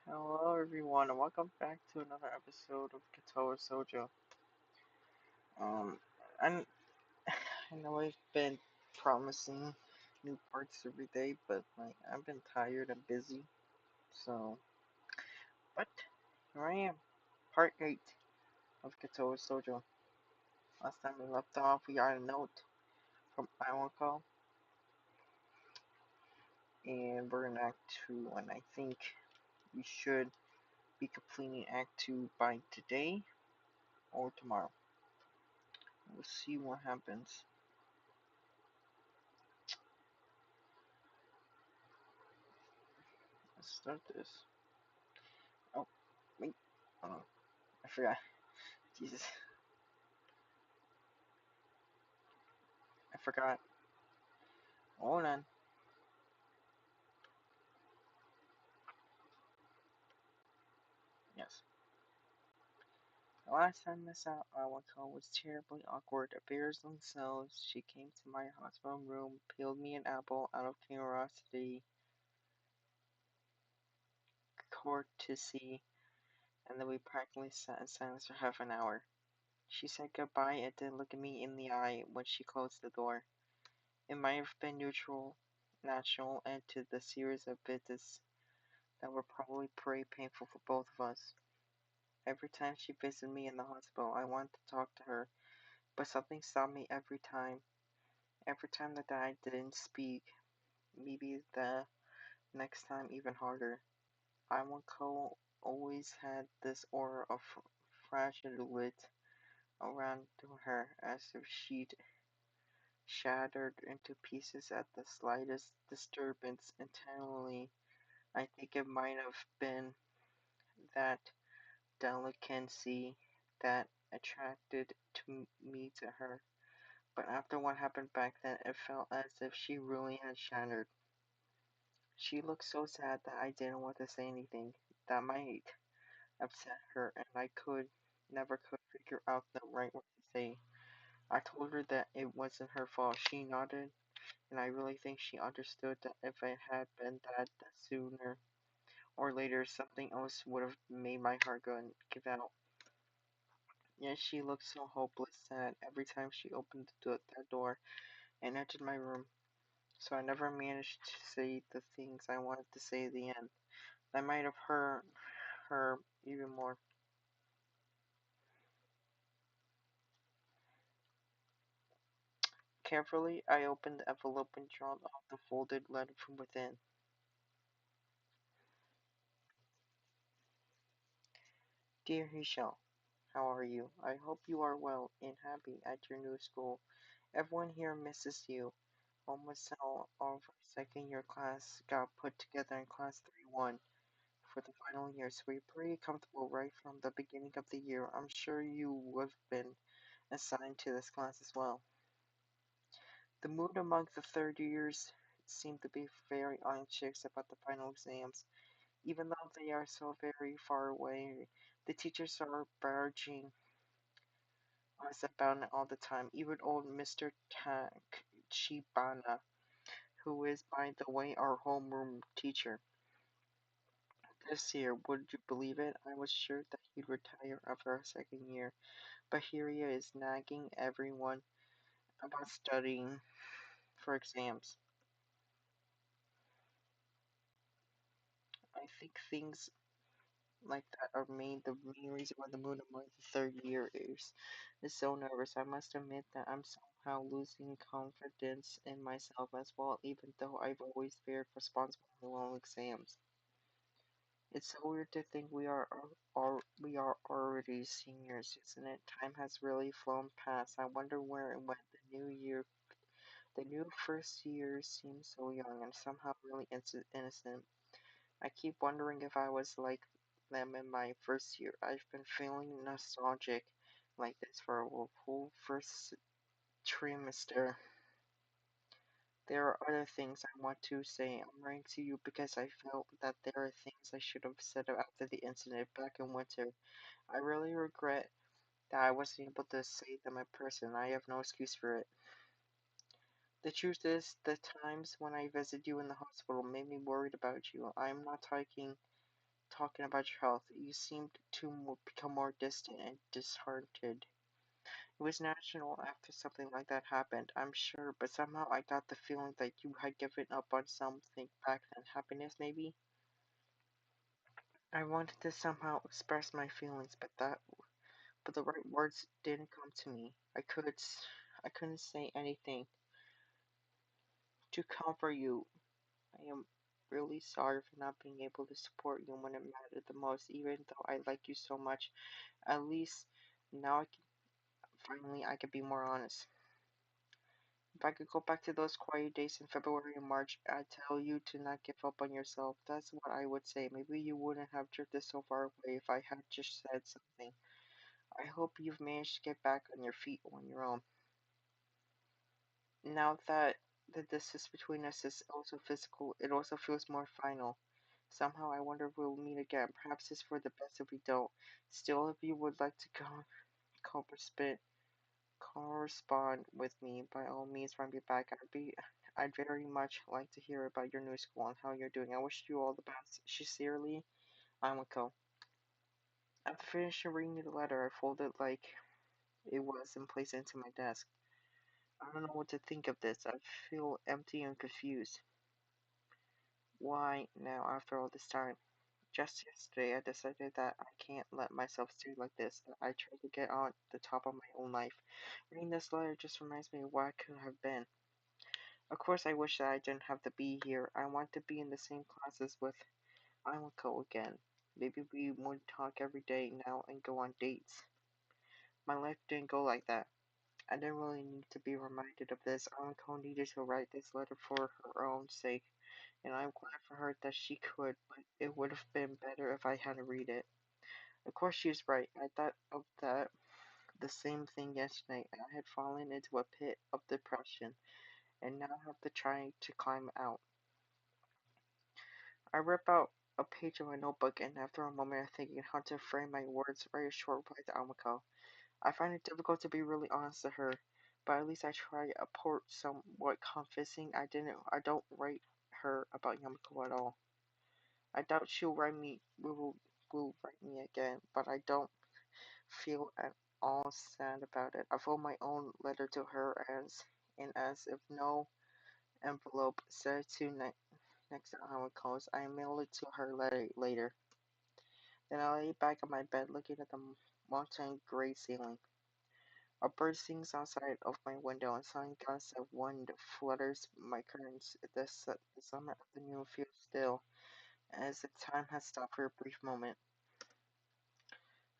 Hello everyone and welcome back to another episode of Katawa Shoujo. Um I I know I've been promising new parts every day, but I've been tired and busy. So but here I am. Part 8 of Katawa Shoujo. Last time we left off we got a note from Iwako and we're in Act 2 and I think we should be completing Act 2 by today or tomorrow. We'll see what happens. Let's start this. Oh, wait. Oh, I forgot. Jesus. I forgot. Hold on. Yes. The last time I saw Awako was terribly awkward. Affairs themselves, she came to my hospital room, peeled me an apple out of curiosity, courtesy, and then we practically sat in silence for half an hour. She said goodbye and didn't look at me in the eye when she closed the door. It might have been neutral, natural, and to the series of visits that were probably pretty painful for both of us. Every time she visited me in the hospital, I wanted to talk to her, but something stopped me every time. Every time that I didn't speak, maybe the next time even harder. Iwanko always had this aura of fragility around her, as if she'd shattered into pieces at the slightest disturbance intentionally. I think it might have been that delicacy that attracted me to her. But after what happened back then, it felt as if she really had shattered. She looked so sad that I didn't want to say anything that might upset her, and I never could figure out the right word to say. I told her that it wasn't her fault. She nodded, and I really think she understood that if it had been that sooner or later something else would have made my heart go and give out. Yet she looked so hopeless sad every time she opened that door and entered my room. So I never managed to say the things I wanted to say at the end. I might have hurt her even more. Carefully, I opened the envelope and drawn off the folded letter from within. Dear Michelle, how are you? I hope you are well and happy at your new school. Everyone here misses you. Almost all of our second year class got put together in class 3-1 for the final year, so we're pretty comfortable right from the beginning of the year. I'm sure you would have been assigned to this class as well. The mood among the third years seemed to be very anxious about the final exams. Even though they are so very far away, the teachers are barging us about it all the time. Even old Mr. Tachibana, who is, by the way, our homeroom teacher. This year, would you believe it? I was sure that he'd retire after our second year, but here he is nagging everyone about studying for exams. I think things like that are the main reason why the mood among the third year is so nervous. I must admit that I'm somehow losing confidence in myself as well, even though I've always fared responsible for long exams. It's so weird to think we are already seniors, isn't it? Time has really flown past. I wonder where it went. The new first year seems so young and somehow really innocent. I keep wondering if I was like them in my first year. I've been feeling nostalgic like this for a whole first trimester. There are other things I want to say. I'm writing to you because I felt that there are things I should have said after the incident back in winter. I really regret that I wasn't able to say them in person. I have no excuse for it. The truth is, the times when I visited you in the hospital made me worried about you. I'm not talking talking about your health. You seemed to become more distant and disheartened. It was natural after something like that happened, I'm sure, but somehow I got the feeling that you had given up on something back then. Happiness, maybe? I wanted to somehow express my feelings, but the right words didn't come to me. I couldn't say anything to comfort you. I am really sorry for not being able to support you when it mattered the most, even though I like you so much. At least now I can be more honest. If I could go back to those quiet days in February and March, I'd tell you to not give up on yourself. That's what I would say. Maybe you wouldn't have drifted so far away if I had just said something. I hope you've managed to get back on your feet on your own. Now that the distance between us is also physical, it also feels more final. Somehow I wonder if we'll meet again. Perhaps it's for the best if we don't. Still, if you would like to correspond, correspond with me, by all means, write me back. I'd very much like to hear about your new school and how you're doing. I wish you all the best. Sincerely, Amako. After finishing reading the letter, I folded like it was and placed it into my desk. I don't know what to think of this. I feel empty and confused. Why now, after all this time? Just yesterday, I decided that I can't let myself stay like this. I try to get on the top of my own life. Reading this letter just reminds me of what could have been. Of course, I wish that I didn't have to be here. I want to be in the same classes with Amako again. Maybe we would talk every day now and go on dates. My life didn't go like that. I didn't really need to be reminded of this. Amako needed to write this letter for her own sake, and I'm glad for her that she could, but it would have been better if I had to read it. Of course, she was right. I thought of that the same thing yesterday. I had fallen into a pit of depression and now have to try to climb out. I rip out a page of my notebook and after a moment of thinking how to frame my words, write a short reply to Amako. I find it difficult to be really honest to her, but at least I try a port somewhat confessing I don't write her about Yamako at all. I doubt she'll write me will write me again, but I don't feel at all sad about it. I fold my own letter to her as if no envelope said to next to how it goes. I mail it to her later. Then I lay back on my bed looking at the mountain gray ceiling. A bird sings outside of my window and some gust of wind flutters my curtains. The summer afternoon feels still, as if time has stopped for a brief moment.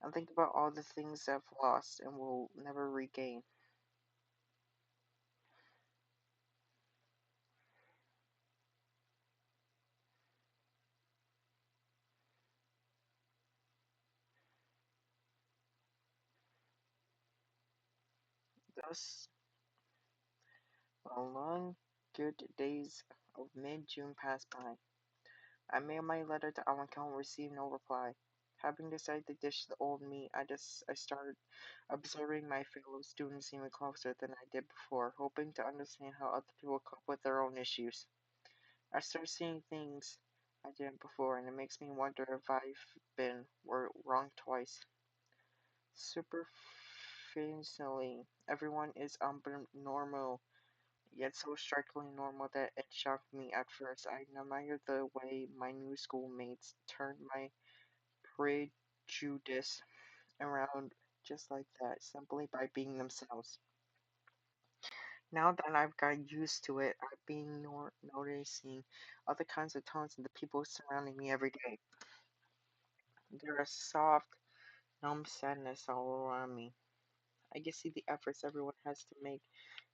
I think about all the things I've lost and will never regain. Thus, the long, good days of mid-June passed by. I mailed my letter to Alanco and received no reply. Having decided to ditch the old me, I started observing my fellow students even closer than I did before, hoping to understand how other people cope with their own issues. I start seeing things I didn't before, and it makes me wonder if I've been wrong twice. Superficially, everyone is normal, yet so strikingly normal that it shocked me at first. I admired the way my new schoolmates turned my prejudice around just like that, simply by being themselves. Now that I've got used to it, I've been noticing other kinds of tones in the people surrounding me every day. There is soft, numb sadness all around me. I can see the efforts everyone has to make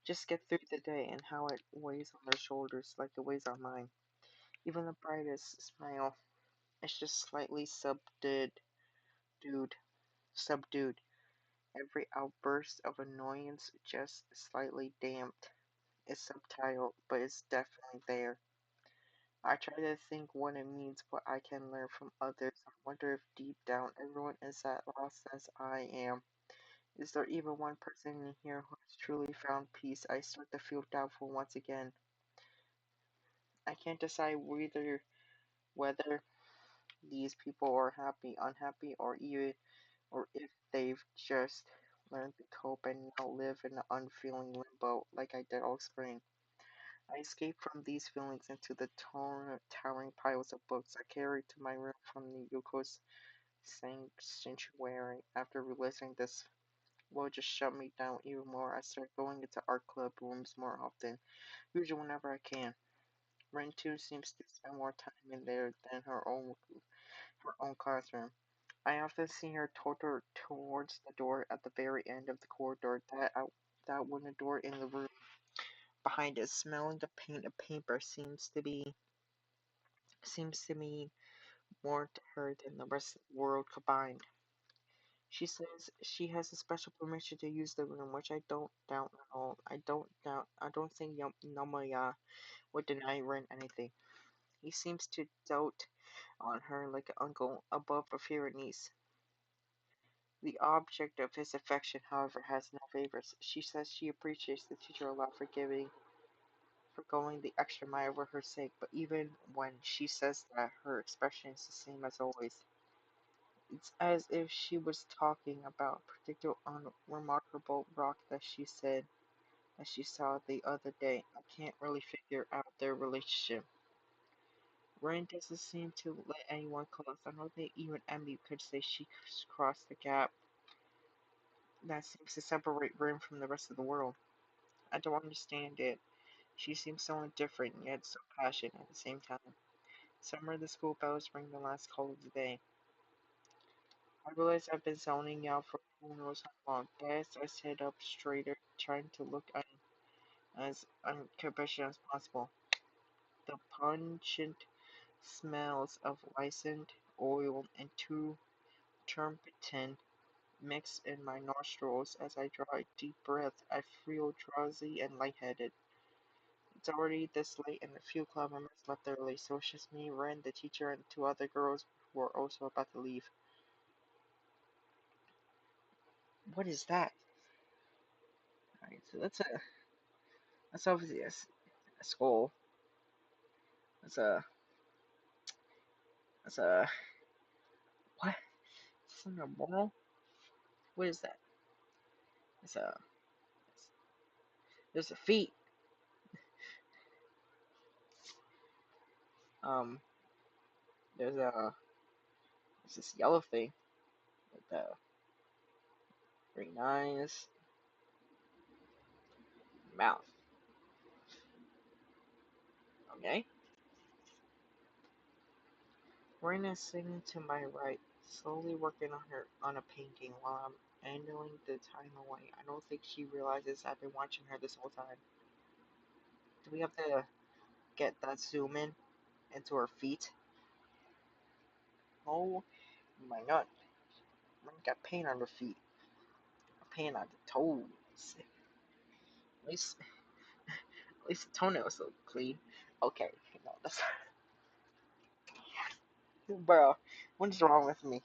just get through the day and how it weighs on their shoulders like it weighs on mine. Even the brightest smile is just slightly dude, subdued. Every outburst of annoyance just slightly damped. It's subtle, but it's definitely there. I try to think what it means, what I can learn from others. I wonder if deep down everyone is as lost as I am. Is there even one person in here who has truly found peace? I start to feel doubtful once again. I can't decide whether these people are happy, unhappy, or if they've just learned to cope and now live in an unfeeling limbo like I did all spring. I escaped from these feelings into the towering piles of books I carried to my room from the Yuko's sanctuary. After realizing this will just shut me down even more, I started going into art club rooms more often, usually whenever I can. Ren too seems to spend more time in there than her own classroom. I often see her towards the door at the very end of the corridor. That wooden door in the room behind it, smelling the paint and paper, seems to mean more to her than the rest of the world combined. She says she has a special permission to use the room, which I don't doubt at all. I don't think Nomaya would deny Ren anything. He seems to dote on her like an uncle above a favorite niece. The object of his affection, however, has no favorites. She says she appreciates the teacher a lot for going the extra mile for her sake, but even when she says that, her expression is the same as always. It's as if she was talking about a particular unremarkable rock that she saw the other day. I can't really figure out their relationship. Ren doesn't seem to let anyone close. I don't think even Emmy could say she crossed the gap that seems to separate Ren from the rest of the world. I don't understand it. She seems so indifferent yet so passionate at the same time. Somewhere the school bells ring the last call of the day. I realize I've been zoning out for who knows how long. Best I sit up straighter, trying to look as uncapricious as possible. The pungent smells of licensed oil and turpentine mix in my nostrils as I draw a deep breath. I feel drowsy and lightheaded. It's already this late and a few club members left early, so it's just me, Ren, the teacher, and two other girls who are also about to leave. What is that? Alright, so that's obviously a skull. That's a what? Is this a wall? What is that? It's a there's a feet. Um, there's this yellow thing with the green eyes, mouth. Okay. Reina's sitting to my right, slowly working on a painting while I'm handling the time away. I don't think she realizes I've been watching her this whole time. Do we have to get that zoom in into her feet? Oh my god. Reina got paint on her feet. Paint on the toes. At least the toenails look clean. Okay, no, that's bro. What's wrong with me?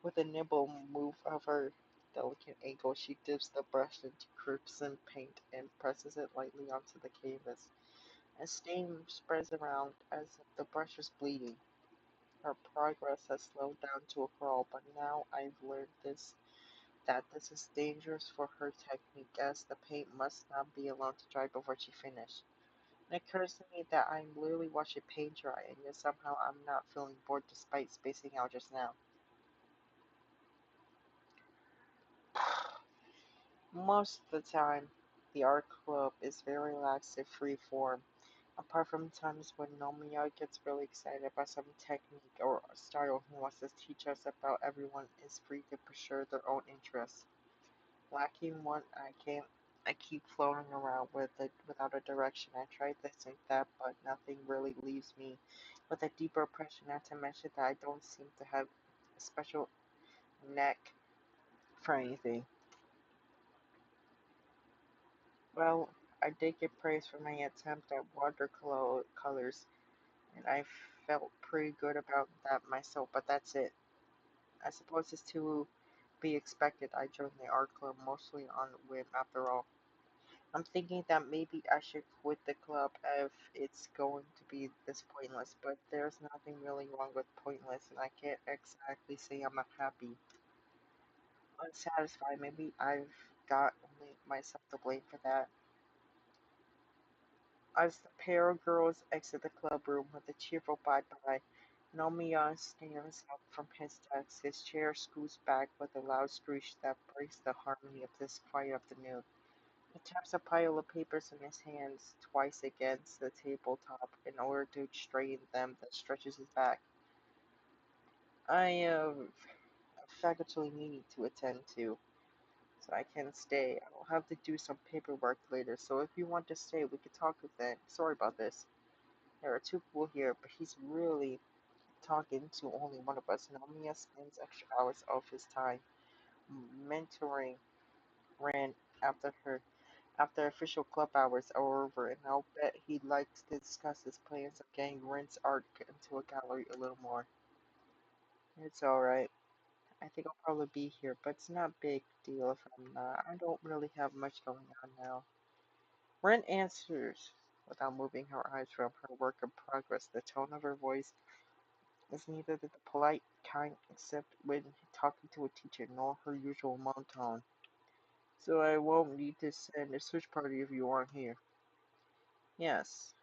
With a nimble move of her delicate ankle, she dips the brush into crimson paint and presses it lightly onto the canvas. A stain spreads around as if the brush was bleeding. Her progress has slowed down to a crawl, but now I've learned that this is dangerous for her technique, as the paint must not be allowed to dry before she finishes. It occurs to me that I'm literally watching paint dry, and yet somehow I'm not feeling bored despite spacing out just now. Most of the time, the art club is very relaxed and free form, apart from times when Nomiya gets really excited about some technique or style and wants to teach us about everyone is free to pursue their own interests. Lacking one, I keep floating around with it without a direction. I try this and that, but nothing really leaves me with a deeper impression. Not to mention that I don't seem to have a special knack for anything. Well, I did get praise for my attempt at watercolors, and I felt pretty good about that myself, but that's it. I suppose it's to be expected. I joined the art club mostly on whim after all. I'm thinking that maybe I should quit the club if it's going to be this pointless, but there's nothing really wrong with pointless, and I can't exactly say I'm not happy. Unsatisfied, maybe I've got only myself to blame for that. As the pair of girls exit the club room with a cheerful bye-bye, Nomiya stands up from his desk, his chair scoots back with a loud screech that breaks the harmony of this quiet afternoon. He taps a pile of papers in his hands twice against the tabletop in order to straighten them that stretches his back. I have a faculty meeting to attend to, so I can't stay. I'll have to do some paperwork later, so if you want to stay, we can talk then. Sorry about this. There are two people here, but he's really talking to only one of us. Nomiya spends extra hours of his time mentoring Ran after official club hours are over, and I'll bet he'd like to discuss his plans of getting Ren's art into a gallery a little more. It's alright. I think I'll probably be here, but it's not a big deal if I'm not. I don't really have much going on now. Ren answers without moving her eyes from her work in progress. The tone of her voice is neither the polite kind except when talking to a teacher, nor her usual monotone. So I won't need to send a search party if you aren't here. Yes.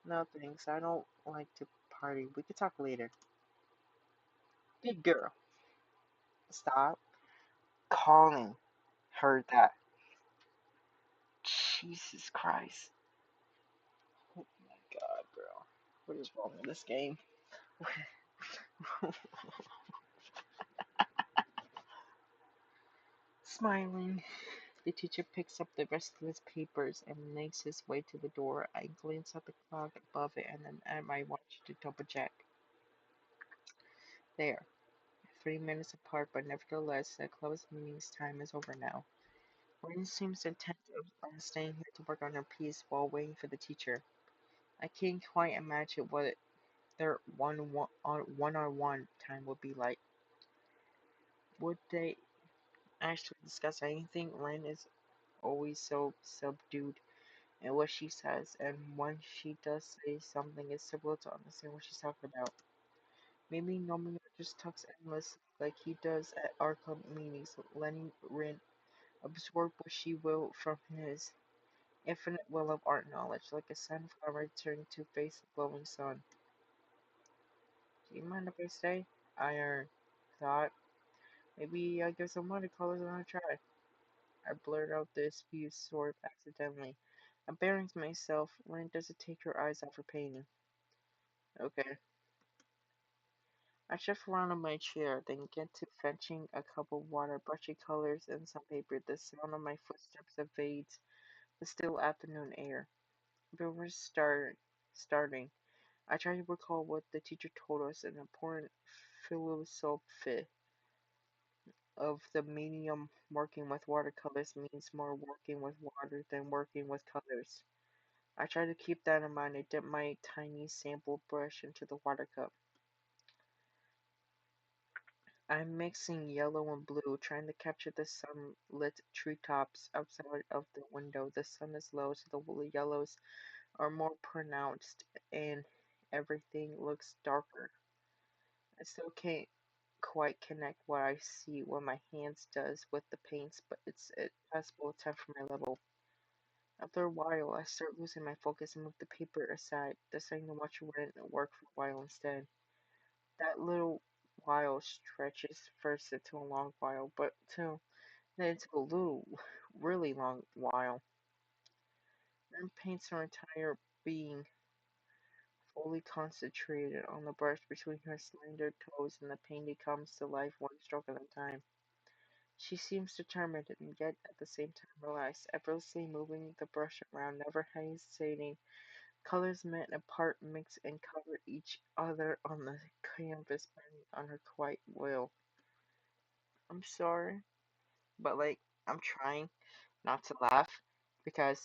No thanks. I don't like to party. We could talk later. Good girl. Stop calling her that. Jesus Christ. Oh my god, bro. What is wrong with this game? Smiling, the teacher picks up the rest of his papers and makes his way to the door. I glance at the clock above it and then at my watch to double check. There. 3 minutes apart, but nevertheless, the club's meeting's time is over now. Rin seems intent on staying here to work on her piece while waiting for the teacher. I can't quite imagine what their one-on-one time would be like. Would they actually discuss anything? Rin is always so subdued in what she says, and when she does say something, it's difficult to understand what she's talking about. Maybe Nomiya just talks endless like he does at our club meetings, letting Rin absorb what she will from his infinite well of art knowledge, like a sunflower turning to face the glowing sun. Do you mind if I stay? I thought maybe I give some watercolors another try. I blurt out this view sort of accidentally. Embarrassing myself, Lynn doesn't take her eyes off her painting. Okay. I shift around in my chair, then get to fetching a cup of water, brushing colors, and some paper. The sound of my footsteps evades the still afternoon air. Before starting, I try to recall what the teacher told us, an important philosophy of the medium working with watercolors means more working with water than working with colors. I try to keep that in mind. I dip my tiny sample brush into the water cup. I'm mixing yellow and blue, trying to capture the sunlit treetops outside of the window. The sun is low, so the yellows are more pronounced and everything looks darker. I still can't quite connect what I see what my hands does with the paints, but it's a passable attempt for my level. After a while, I start losing my focus and move the paper aside, deciding to watch it work for a while instead. That little while stretches first into a long while, but then into a little, really long while. Then paints her entire being, fully concentrated on the brush between her slender toes, and the painting comes to life one stroke at a time. She seems determined and yet at the same time relaxed, effortlessly moving the brush around, never hesitating. Colors met apart, mix and cover each other on the canvas, bending on her quiet will. I'm sorry, but I'm trying not to laugh because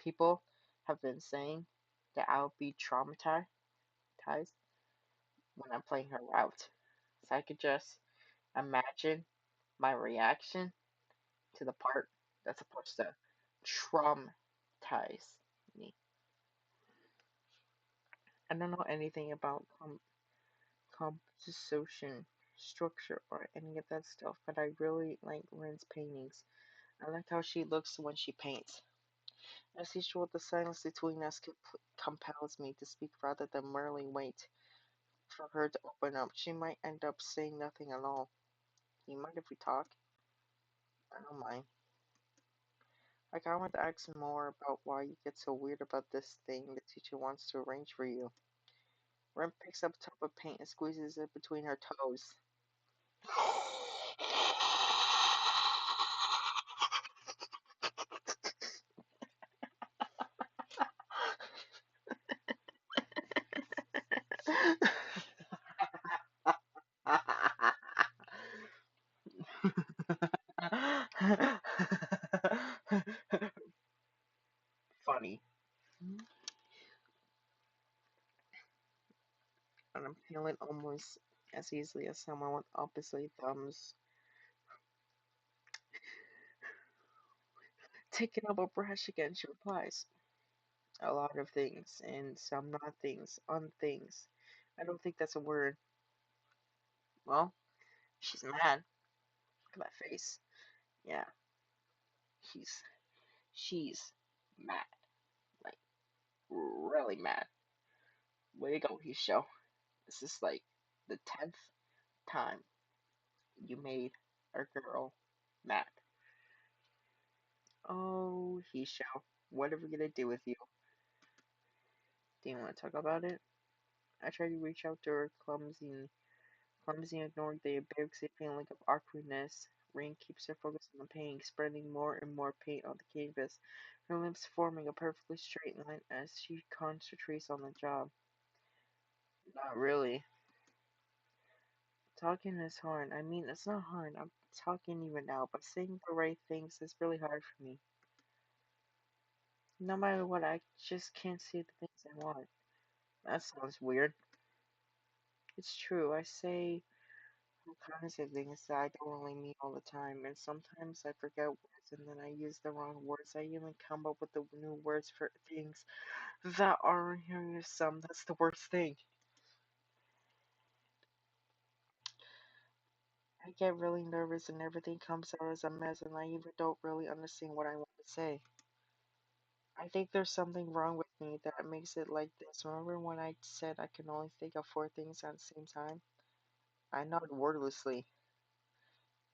people have been saying that I'll be traumatized when I'm playing her route. So I could just imagine my reaction to the part that's supposed to traumatize hypnotize me. I don't know anything about composition, structure, or any of that stuff, but I really like Rin's paintings. I like how she looks when she paints. As usual, the silence between us compels me to speak rather than merely wait for her to open up. She might end up saying nothing at all. You mind if we talk? I don't mind. Like, I want to ask more about why you get so weird about this thing the teacher wants to arrange for you. Ren picks up a tub of paint and squeezes it between her toes. Funny. And I'm feeling almost as easily as someone with opposite thumbs. Taking up a brush again, she replies. A lot of things, and some not things, on things. I don't think that's a word. Well, she's mad. Look at that face. Yeah, she's she's mad. Like, really mad. Way to go, Hisho. This is like the 10th time you made a girl mad. Oh, Hisho, what are we gonna do with you? Do you want to talk about it? I tried to reach out to her, clumsy ignored the embarrassing feeling of awkwardness. Rain keeps her focused on the painting, spreading more and more paint on the canvas, her lips forming a perfectly straight line as she concentrates on the job. Not really. Talking is hard. I mean, it's not hard. I'm talking even now, but saying the right things is really hard for me. No matter what, I just can't say the things I want. That sounds weird. It's true. I say all kinds of things that I don't really mean all the time, and sometimes I forget words and then I use the wrong words. I even come up with the new words for things that aren't some. That's the worst thing. I get really nervous and everything comes out as a mess, and I even don't really understand what I want to say. I think there's something wrong with me that makes it like this. Remember when I said I can only think of four things at the same time? I nodded wordlessly.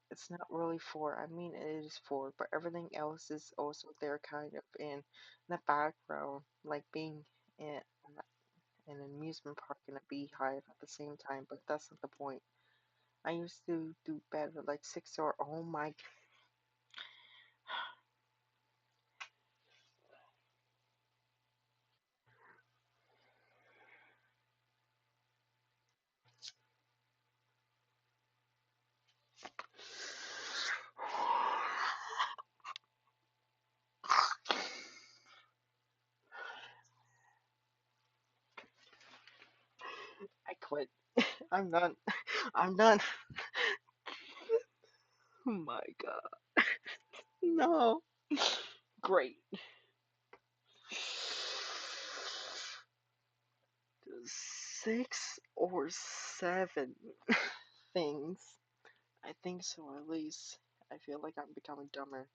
It's not really four. I mean, it is four, but everything else is also there, kind of in the background, like being in an amusement park and a beehive at the same time. But that's not the point. I used to do better, like six or oh my. I quit. I'm done. I'm done. Oh my god. No. Great. Six or seven things. I think so, at least. I feel like I'm becoming dumber.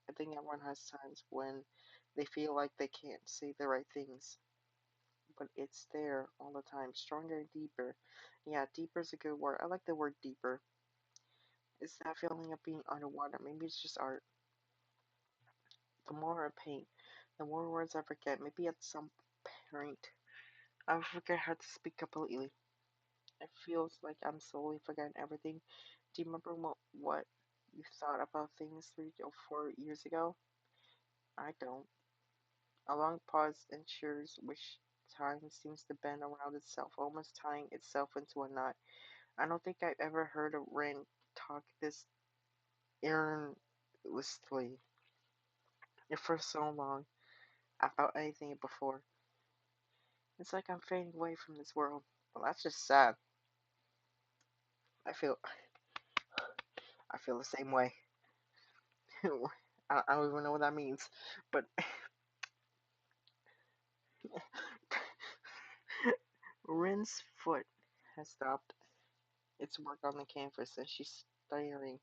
I think everyone has times when they feel like they can't say the right things, but it's there all the time, stronger and deeper. Yeah, deeper is a good word. I like the word deeper. It's that feeling of being underwater. Maybe it's just art. The more I paint, the more words I forget. Maybe at some point, I forget how to speak completely. It feels like I'm slowly forgetting everything. Do you remember what you thought about things 3 or 4 years ago? I don't. A long pause ensures which time seems to bend around itself, almost tying itself into a knot. I don't think I've ever heard a Ren talk this earnestly for so long about anything before. It's like I'm fading away from this world. Well, that's just sad. I feel I feel the same way. I don't even know what that means, but Rin's foot has stopped its work on the canvas and she's staring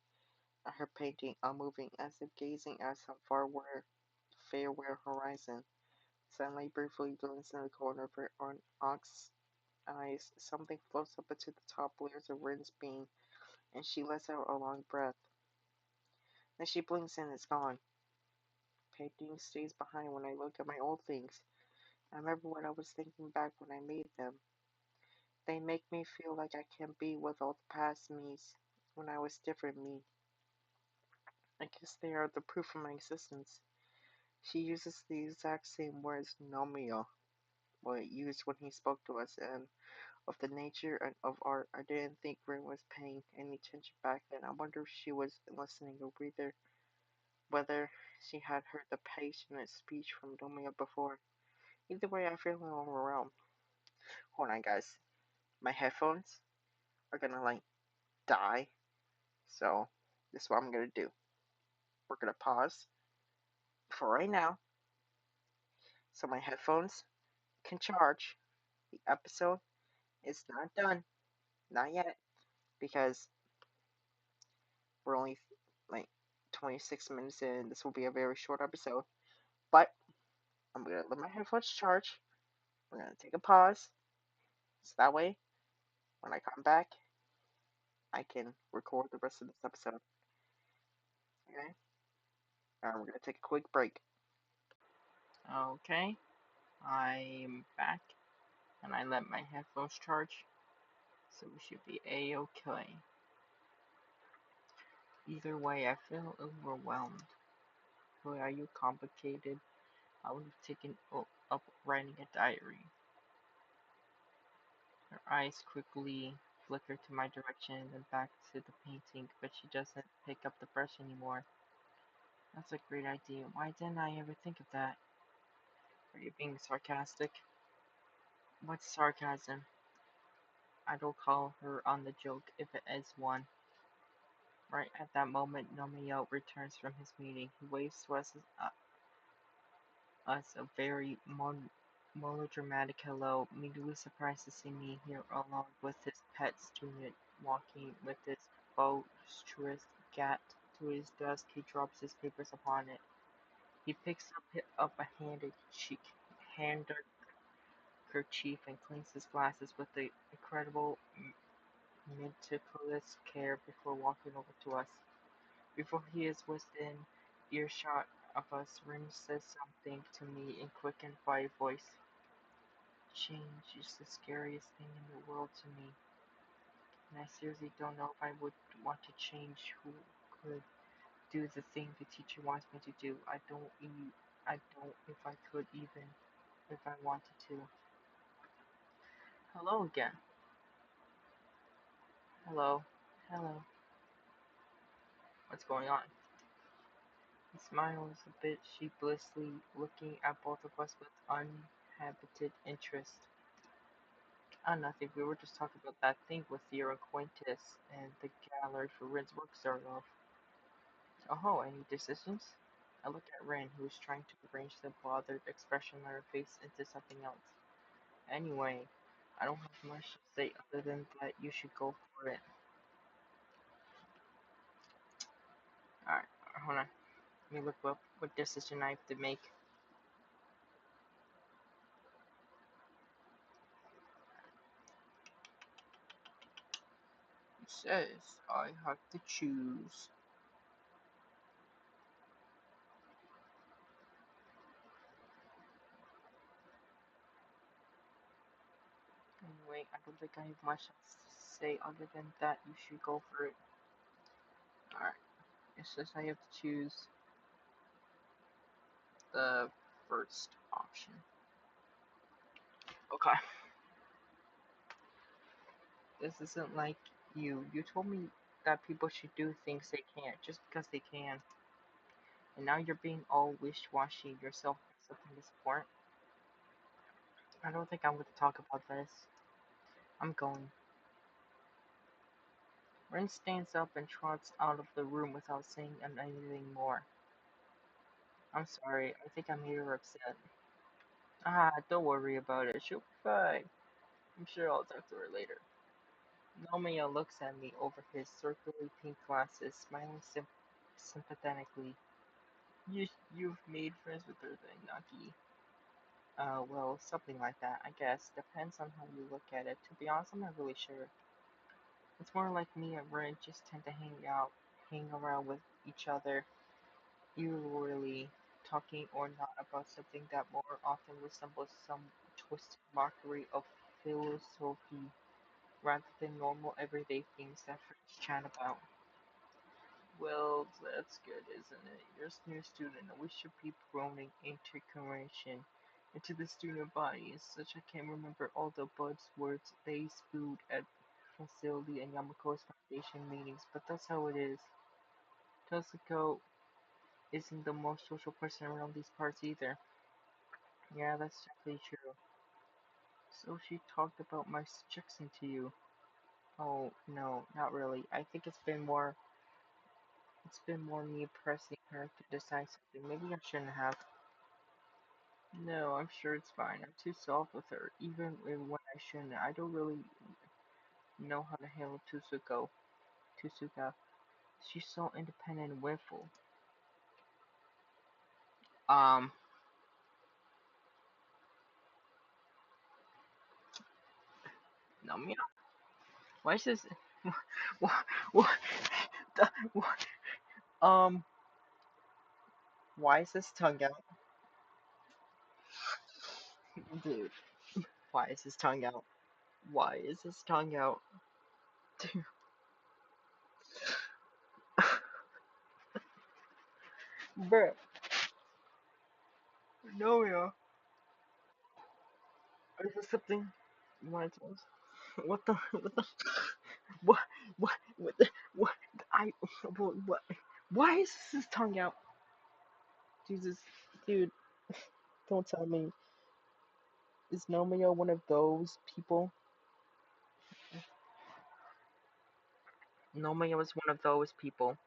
at her painting, unmoving, as if gazing at some farewell horizon. Sunlight briefly glints in the corner of her ox eyes. Something floats up into the top layers of Rin's being, and she lets out a long breath. Then she blinks and it's gone. Painting stays behind when I look at my old things. I remember what I was thinking back when I made them. They make me feel like I can be with all the past me's when I was different me. I guess they are the proof of my existence. She uses the exact same words Nomio what used when he spoke to us, and of the nature of art, I didn't think Rin was paying any attention back then. I wonder if she was listening or whether she had heard the passionate speech from Domia before. Either way, I feel overwhelmed. Hold on, guys. My headphones are gonna die, so this is what I'm gonna do. We're gonna pause for right now so my headphones can charge. The episode is not done, not yet, because we're only like 26 minutes in. This will be a very short episode, but I'm gonna let my headphones charge. We're gonna take a pause, so that way when I come back, I can record the rest of this episode. Okay? We're gonna take a quick break. Okay, I'm back, and I let my headphones charge, so we should be a-okay. Either way, I feel overwhelmed. Boy, are you complicated? I would have taken up writing a diary. Her eyes quickly flicker to my direction and then back to the painting, but she doesn't pick up the brush anymore. That's a great idea. Why didn't I ever think of that? Are you being sarcastic? What's sarcasm? I don't call her on the joke if it is one. Right at that moment, Nomio returns from his meeting. He waves to us a very melodramatic hello, immediately surprised to see me here along with his pet student, walking with his boisterous gat to his desk. He drops his papers upon it. He picks up a handkerchief and cleans his glasses with the incredible meticulous care before walking over to us. Before he is within earshot of us, Rim says something to me in quick and quiet voice. Change is the scariest thing in the world to me, and I seriously don't know if I would want to change who could do the thing the teacher wants me to do. I don't if I could even if I wanted to. Hello again. Hello. Hello. What's going on? He smiles a bit sheepishly, looking at both of us with uninhibited interest. Oh, nothing. We were just talking about that thing with your acquaintance and the gallery for Ren's work started off. Oh, any decisions? I look at Ren, who is trying to arrange the bothered expression on her face into something else. Anyway, I don't have much to say other than that you should go for it. Alright, hold on. Let me look up what decision I have to make. It says I have to choose. Anyway, I don't think I have much else to say other than that you should go for it. Alright, it says I have to choose the first option. Okay. This isn't like you. You told me that people should do things they can't just because they can. And now you're being all wish-washy yourself accepting this support. I don't think I'm going to talk about this. I'm going. Ren stands up and trots out of the room without saying anything more. I'm sorry. I think I made her upset. Ah, don't worry about it. She'll be fine. I'm sure I'll talk to her later. Nomia looks at me over his circular pink glasses, smiling sympathetically. You've made friends with her then, Naki. Well, something like that, I guess. Depends on how you look at it. To be honest, I'm not really sure. It's more like me and Ren just tend to hang around with each other, eerily talking or not about something that more often resembles some twisted mockery of philosophy rather than normal everyday things that friends chat about. Well, that's good, isn't it? You're a new student, and we should be promoting integration into the student body. As such, I can't remember all the buzzwords they spewed at facility and Yamako's foundation meetings, but that's how it is. Tasuko isn't the most social person around these parts either. Yeah, that's definitely true. So she talked about my suggestion to you. Oh, no, not really. I think it's been more me pressing her to decide something. Maybe I shouldn't have. No, I'm sure it's fine. I'm too soft with her, even when I shouldn't. I don't really know how to handle Tsuka. She's so independent and willful. Um, no, why is this? What? What? What? Um, why is this tongue out, dude? Why is his tongue out? Why is his tongue out? Bruh, no, yeah. Is this something you want to tell us? What the? What the? What? What? I. What? Why is his tongue out? Jesus, dude, don't tell me. Is Nomeo one of those people? Nomeo is one of those people.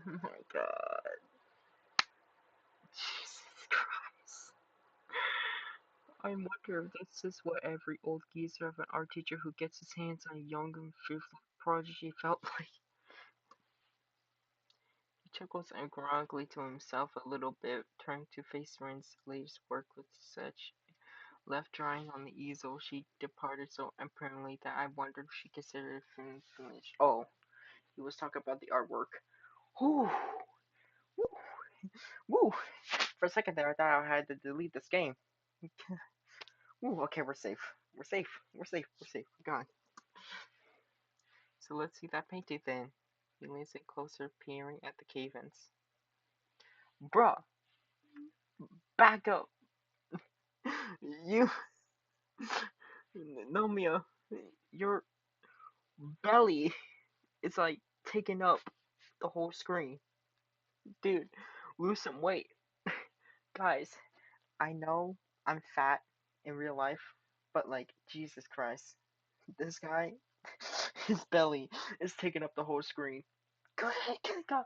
Oh my god. Jesus Christ. I wonder if this is what every old geezer of an art teacher who gets his hands on a young and fearful prodigy felt like. He chuckles ironically to himself a little bit, turning to face Ren's latest work with such left drying on the easel. She departed so apparently that I wondered if she considered it finished. Oh, he was talking about the artwork. Whew, woo, woo. For a second there, I thought I had to delete this game. Ooh, okay, we're safe. We're safe. We're safe. We're safe. God. So let's see that painting then. He leans in closer, peering at the cave-ins. Bruh, back up. You, Nomia, your belly is like taking up the whole screen. Dude, lose some weight. Guys, I know I'm fat in real life, but like, Jesus Christ. This guy, his belly is taking up the whole screen. Go ahead, get it go.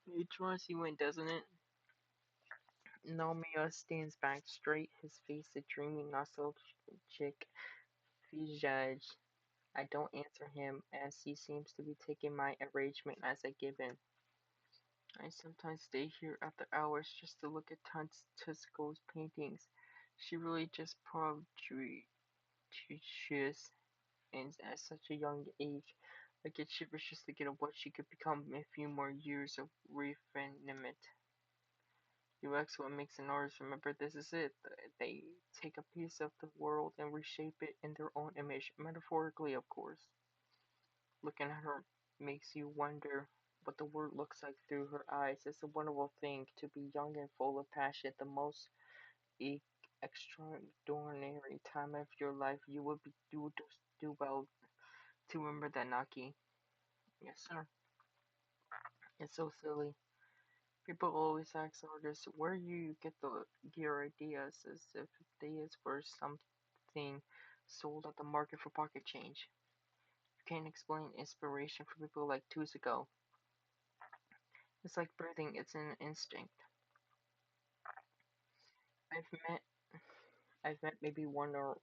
It draws you in, doesn't it? Naomiya stands back straight, his face a dreamy, nostalgic visage. I don't answer him, as he seems to be taking my arrangement as a given. I sometimes stay here after hours just to look at Tusco's paintings. She really just prodigious, and at such a young age, I get shivers just thinking of what she could become in a few more years of refinement. UX what makes an artist remember this is it. They take a piece of the world and reshape it in their own image, metaphorically, of course. Looking at her makes you wonder what the world looks like through her eyes. It's a wonderful thing to be young and full of passion. The most e- extraordinary time of your life. You would just do well to remember that, Naki. Yes, sir. It's so silly. People always ask artists where you get your ideas, as if ideas were something sold at the market for pocket change. You can't explain inspiration for people like Tuzigo. It's like breathing, it's an instinct. I've met I've met maybe one or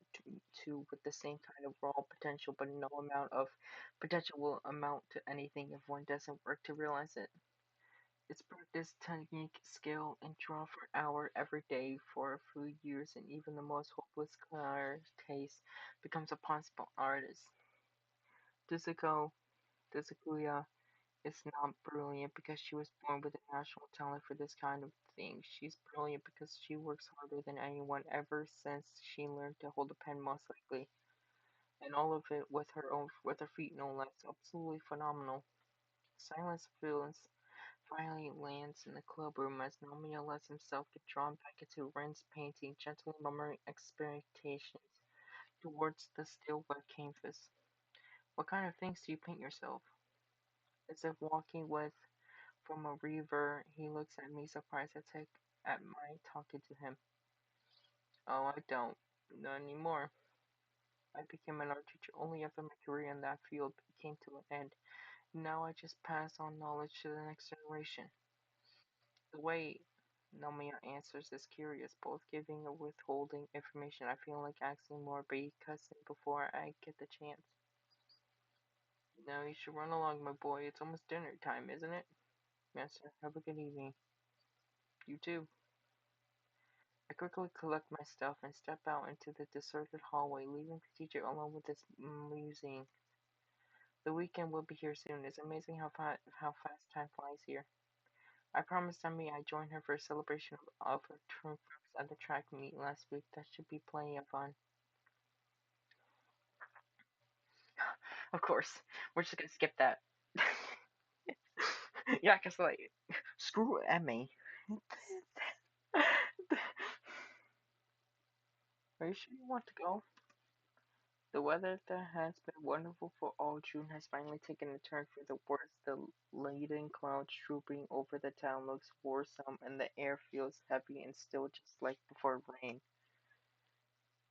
two with the same kind of raw potential, but no amount of potential will amount to anything if one doesn't work to realize it. It's practice, technique, skill, and draw for hour every day for a few years, and even the most hopeless case becomes a possible artist. Tsuko Tsukuya is not brilliant because she was born with a natural talent for this kind of thing. She's brilliant because she works harder than anyone ever since she learned to hold a pen, most likely. And all of it with her feet no less. Absolutely phenomenal. Silence fills finally lands in the clubroom as Nomiya lets himself get drawn back into Ren's painting, gently murmuring expectations towards the still wet canvas. What kind of things do you paint yourself? As if walking with from a river, he looks at me surprised at my talking to him. Oh, I don't. Not anymore. I became an art teacher only after my career in that field came to an end. Now I just pass on knowledge to the next generation. The way Nomiya answers is curious, both giving and withholding information. I feel like asking more, but he cuts in before I get the chance. Now you should run along, my boy. It's almost dinner time, isn't it? Yes, sir. Have a good evening. You too. I quickly collect my stuff and step out into the deserted hallway, leaving the teacher alone with this musing. The weekend will be here soon. It's amazing how fast time flies here. I promised Emmy I'd join her for a celebration of her triumphs at the track meet last week. That should be plenty of fun. Of course, we're just gonna skip that. Yeah, cause like, screw Emmy. Are you sure you want to go? The weather that has been wonderful for all June has finally taken a turn for the worse. The laden clouds trooping over the town looks worrisome, and the air feels heavy and still, just like before rain.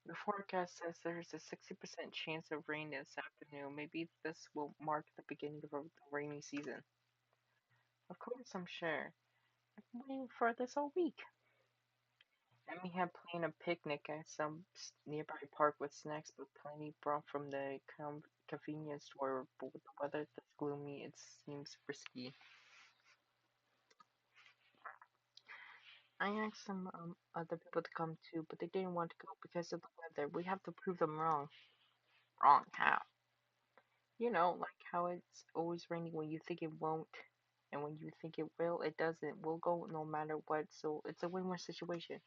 The forecast says there's a 60% chance of rain this afternoon. Maybe this will mark the beginning of the rainy season. Of course, I'm sure. I've been waiting for this all week. And we had planned a picnic at some nearby park with snacks, but plenty brought from the convenience store. But with the weather that's gloomy, it seems risky. I asked some other people to come too, but they didn't want to go because of the weather. We have to prove them wrong. Wrong how? You know, like how it's always raining when you think it won't, and when you think it will, it doesn't. We'll go no matter what, so it's a win-win situation.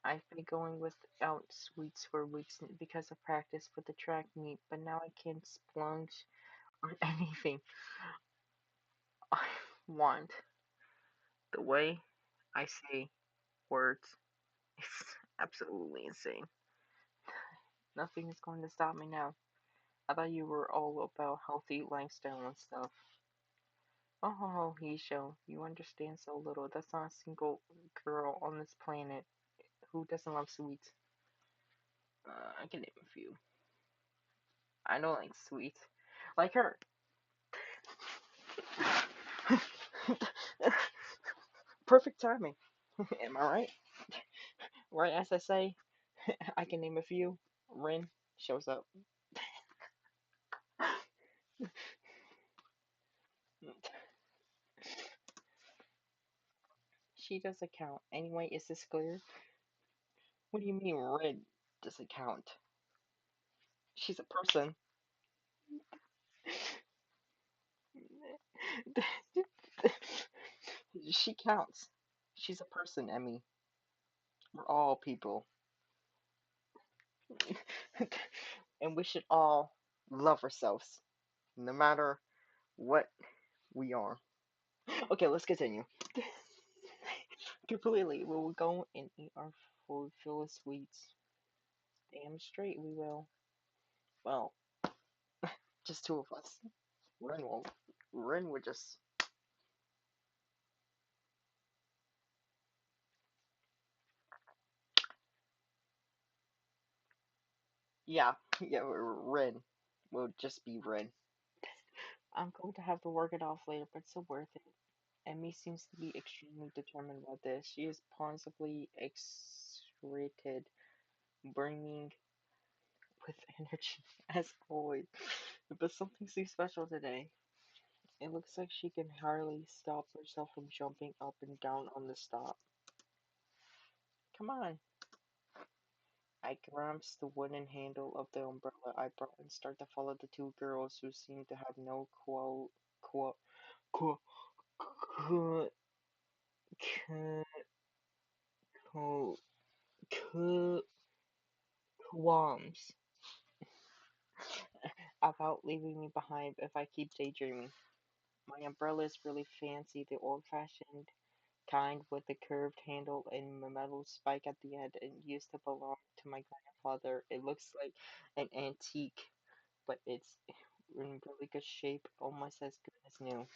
I've been going without sweets for weeks because of practice for the track meet, but now I can't splurge on anything I want. The way I say words is absolutely insane. Nothing is going to stop me now. I thought you were all about healthy lifestyle and stuff. Oh, Hisho, you understand so little. That's not a single girl on this planet who doesn't love sweets. I can name a few. I don't like sweets. Like her. Perfect timing. Am I right? Right as I say, I can name a few. Rin shows up. She doesn't count. Anyway, is this clear? What do you mean Rin doesn't count? She's a person. She counts. She's a person, Emmy. We're all people. And we should all love ourselves, no matter what we are. Okay, let's continue. Completely. We will go and eat our food full of sweets. Damn straight we will. Well, just two of us. Ren won't. Ren would just. Yeah, yeah, Ren. Will just be Ren. I'm going to have to work it off later, but it's so worth it. Emmy seems to be extremely determined about this. She is possibly excited, burning with energy as always. But something seems special today. It looks like she can hardly stop herself from jumping up and down on the stop. Come on. I grasp the wooden handle of the umbrella I brought and start to follow the two girls who seem to have no quo, quo, quo, quo, quo, qualms about leaving me behind if I keep daydreaming. My umbrella is really fancy, the old-fashioned kind with the curved handle and a metal spike at the end, and used to belong to my grandfather. It looks like an antique, but it's in really good shape, almost as good as new.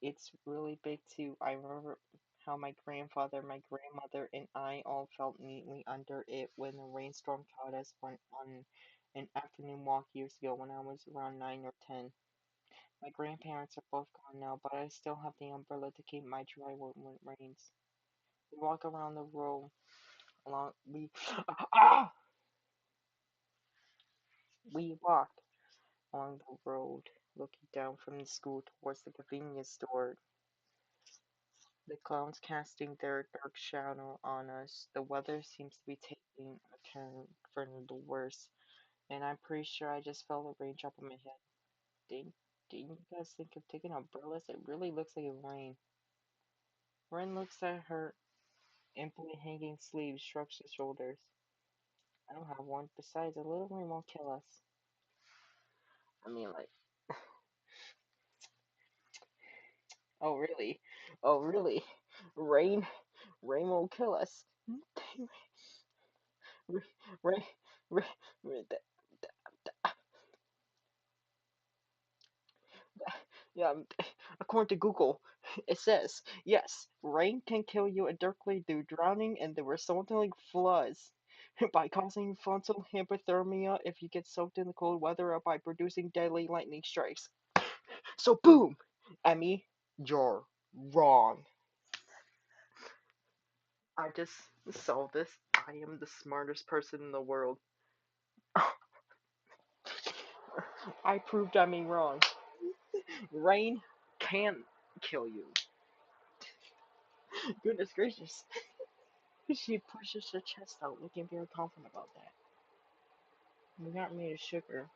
It's really big too. I remember how my grandfather, my grandmother, and I all felt neatly under it when the rainstorm caught us on an afternoon walk years ago when I was around 9 or 10. My grandparents are both gone now, but I still have the umbrella to keep my dry when it rains. We walk around the road along ah! We walk along the road, looking down from the school towards the convenience store. The clouds casting their dark shadow on us. The weather seems to be taking a turn for the worse, and I'm pretty sure I just felt a raindrop on my head. Didn't you guys think of taking umbrellas? It really looks like it rain. Ren looks at her amply hanging sleeves, shrugs her shoulders. I don't have one. Besides, a little rain won't kill us. I mean, like, oh really? Oh really? Rain, rain won't kill us. Rain, rain, rain, rain, yeah, according to Google, it says, yes, rain can kill you directly through drowning and the resulting floods by causing frontal hypothermia if you get soaked in the cold weather or by producing deadly lightning strikes. So, boom! Emmy, you're wrong. I just saw this. I am the smartest person in the world. I proved Emmy wrong. Rain can kill you. Goodness gracious. She pushes her chest out, looking very confident about that. We aren't made of sugar.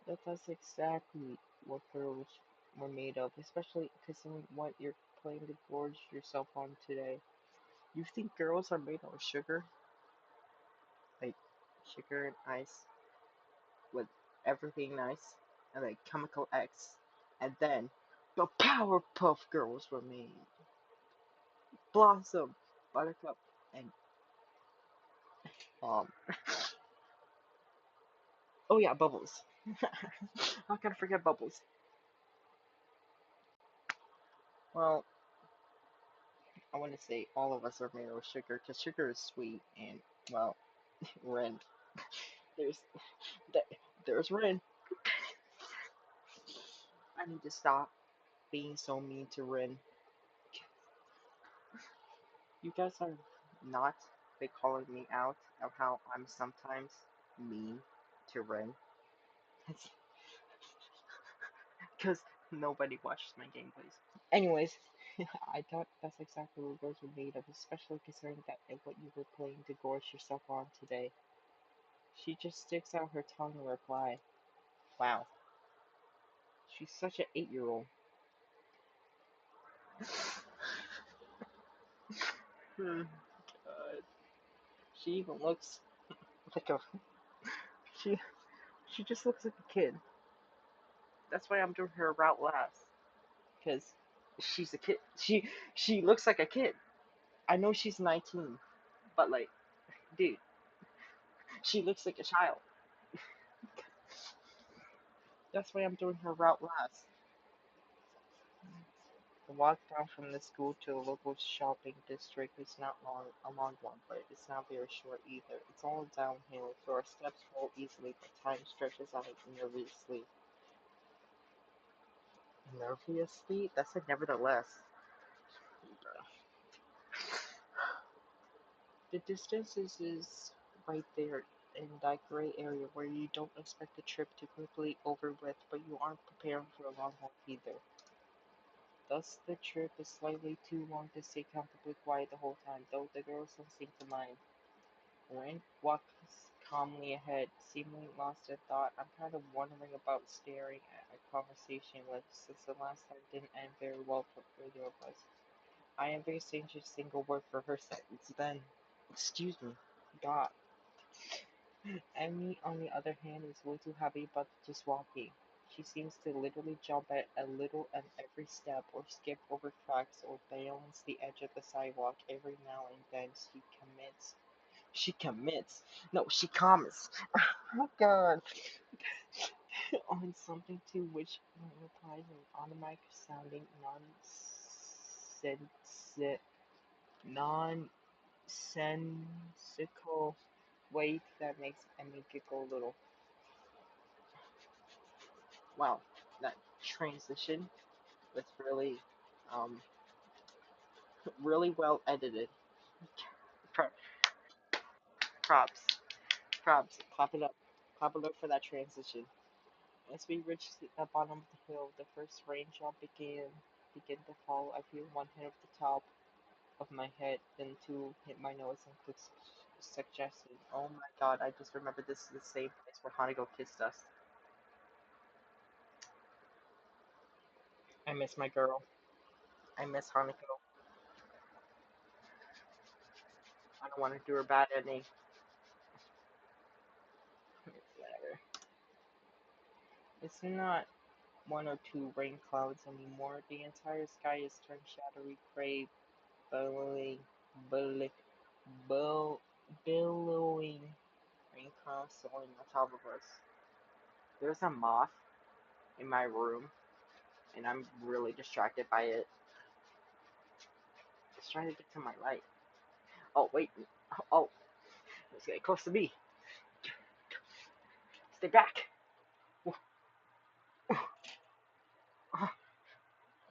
That's exactly what girls were made of, especially considering what you're planning to gorge yourself on today. You think girls are made out of sugar? Like sugar and ice with everything nice? And like Chemical X. And then the Powerpuff Girls were made. Blossom, Buttercup, and um oh yeah, Bubbles. How can I forget Bubbles? Well, I want to say all of us are made of sugar because sugar is sweet and well, Ren. There's there's Ren. I need to stop being so mean to Ren. You guys are not they calling me out of how I'm sometimes mean to Ren because nobody watches my gameplays. Anyways, I thought that's exactly what girls were made of, especially considering that what you were playing to gorge yourself on today. She just sticks out her tongue in reply. Wow, she's such an 8-year-old. Hmm. She even looks like a she she just looks like a kid. That's why I'm doing her route last, cause she's a kid. She looks like a kid. I know she's 19, but like, dude, she looks like a child. That's why I'm doing her route last. The walk down from the school to the local shopping district is not a long one, but it's not very short either. It's all downhill, so our steps roll easily, but time stretches out nervously. Nervously? That's a nevertheless. The distance is right there in that gray area where you don't expect the trip to quickly over with, but you aren't preparing for a long walk either. Thus, the trip is slightly too long to stay comfortably quiet the whole time, though the girls don't seem to mind. Ren walks calmly ahead, seemingly lost in thought. I'm kind of wondering about staring at a conversation with, since the last time didn't end very well for either of us. I am very strange a single word for her sentence then. Excuse me. God. Emmy, on the other hand, is way too happy about just walking. She seems to literally jump at a little at every step, or skip over cracks, or balance the edge of the sidewalk. Every now and then she commits. She commits. No, she comments. Oh God. On something to which replies an automatic sounding nonsensical way that makes Emmy giggle a little. Wow, that transition was really, um, really well edited. Pro- Props, clap it up for that transition. As we reached the bottom of the hill, the first raindrop begin to fall. I feel one hit of the top of my head, then two hit my nose and quick suggestion. Oh my God! I just remembered this is the same place where Hanago kissed us. I miss my girl. I miss Hanako. I don't want to do her bad ending. Whatever. It's not one or two rain clouds anymore. The entire sky is turned shadowy gray, billowing, bill, bill, billowing rain clouds soaring on top of us. There's a moth in my room, and I'm really distracted by it. It's trying to get to my light. Oh, wait. Oh, it's getting close to me. Stay back. I'm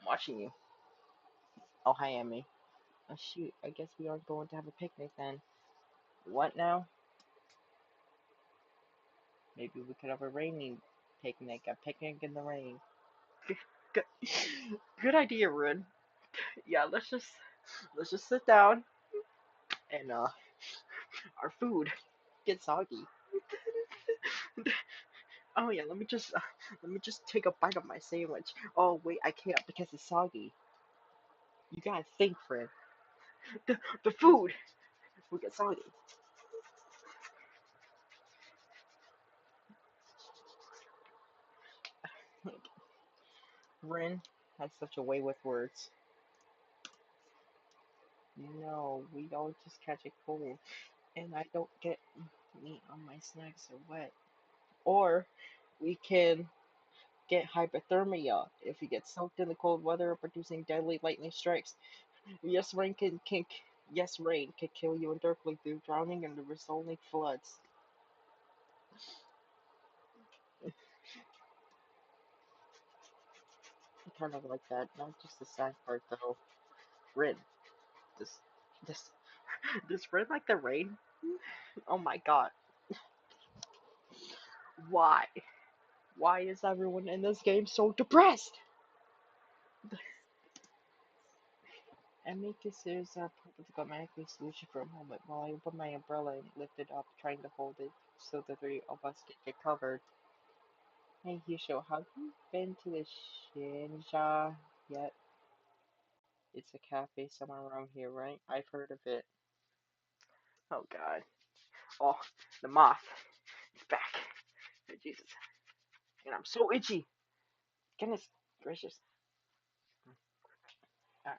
watching you. Oh, hi, Emmy. Oh, shoot. I guess we aren't going to have a picnic then. What now? Maybe we could have a rainy picnic. A picnic in the rain. Good, good idea, Rin. Yeah, let's just sit down and our food get soggy. Oh yeah, let me just take a bite of my sandwich. Oh wait, I can't because it's soggy. You gotta think, Fred. The food will get soggy. Rin has such a way with words. No, we don't just catch a cold, and I don't get meat on my snacks or wet. Or we can get hypothermia if we get soaked in the cold weather, producing deadly lightning strikes. Yes, rain can kill you indirectly through drowning and the resulting floods. Kind of like that. Not just the sad part though. Rin, this, this, this Rin like the rain. Oh my God, why? Why is everyone in this game so depressed? Emmy considers our problematic solution for a moment while I open my umbrella and lift it up, trying to hold it so the three of us can get covered. Hey, Husho, have you been to the Shinja yet? It's a cafe somewhere around here, right? I've heard of it. Oh God. Oh, the moth. It's back. Oh, Jesus. And I'm so itchy. Goodness gracious. Uh,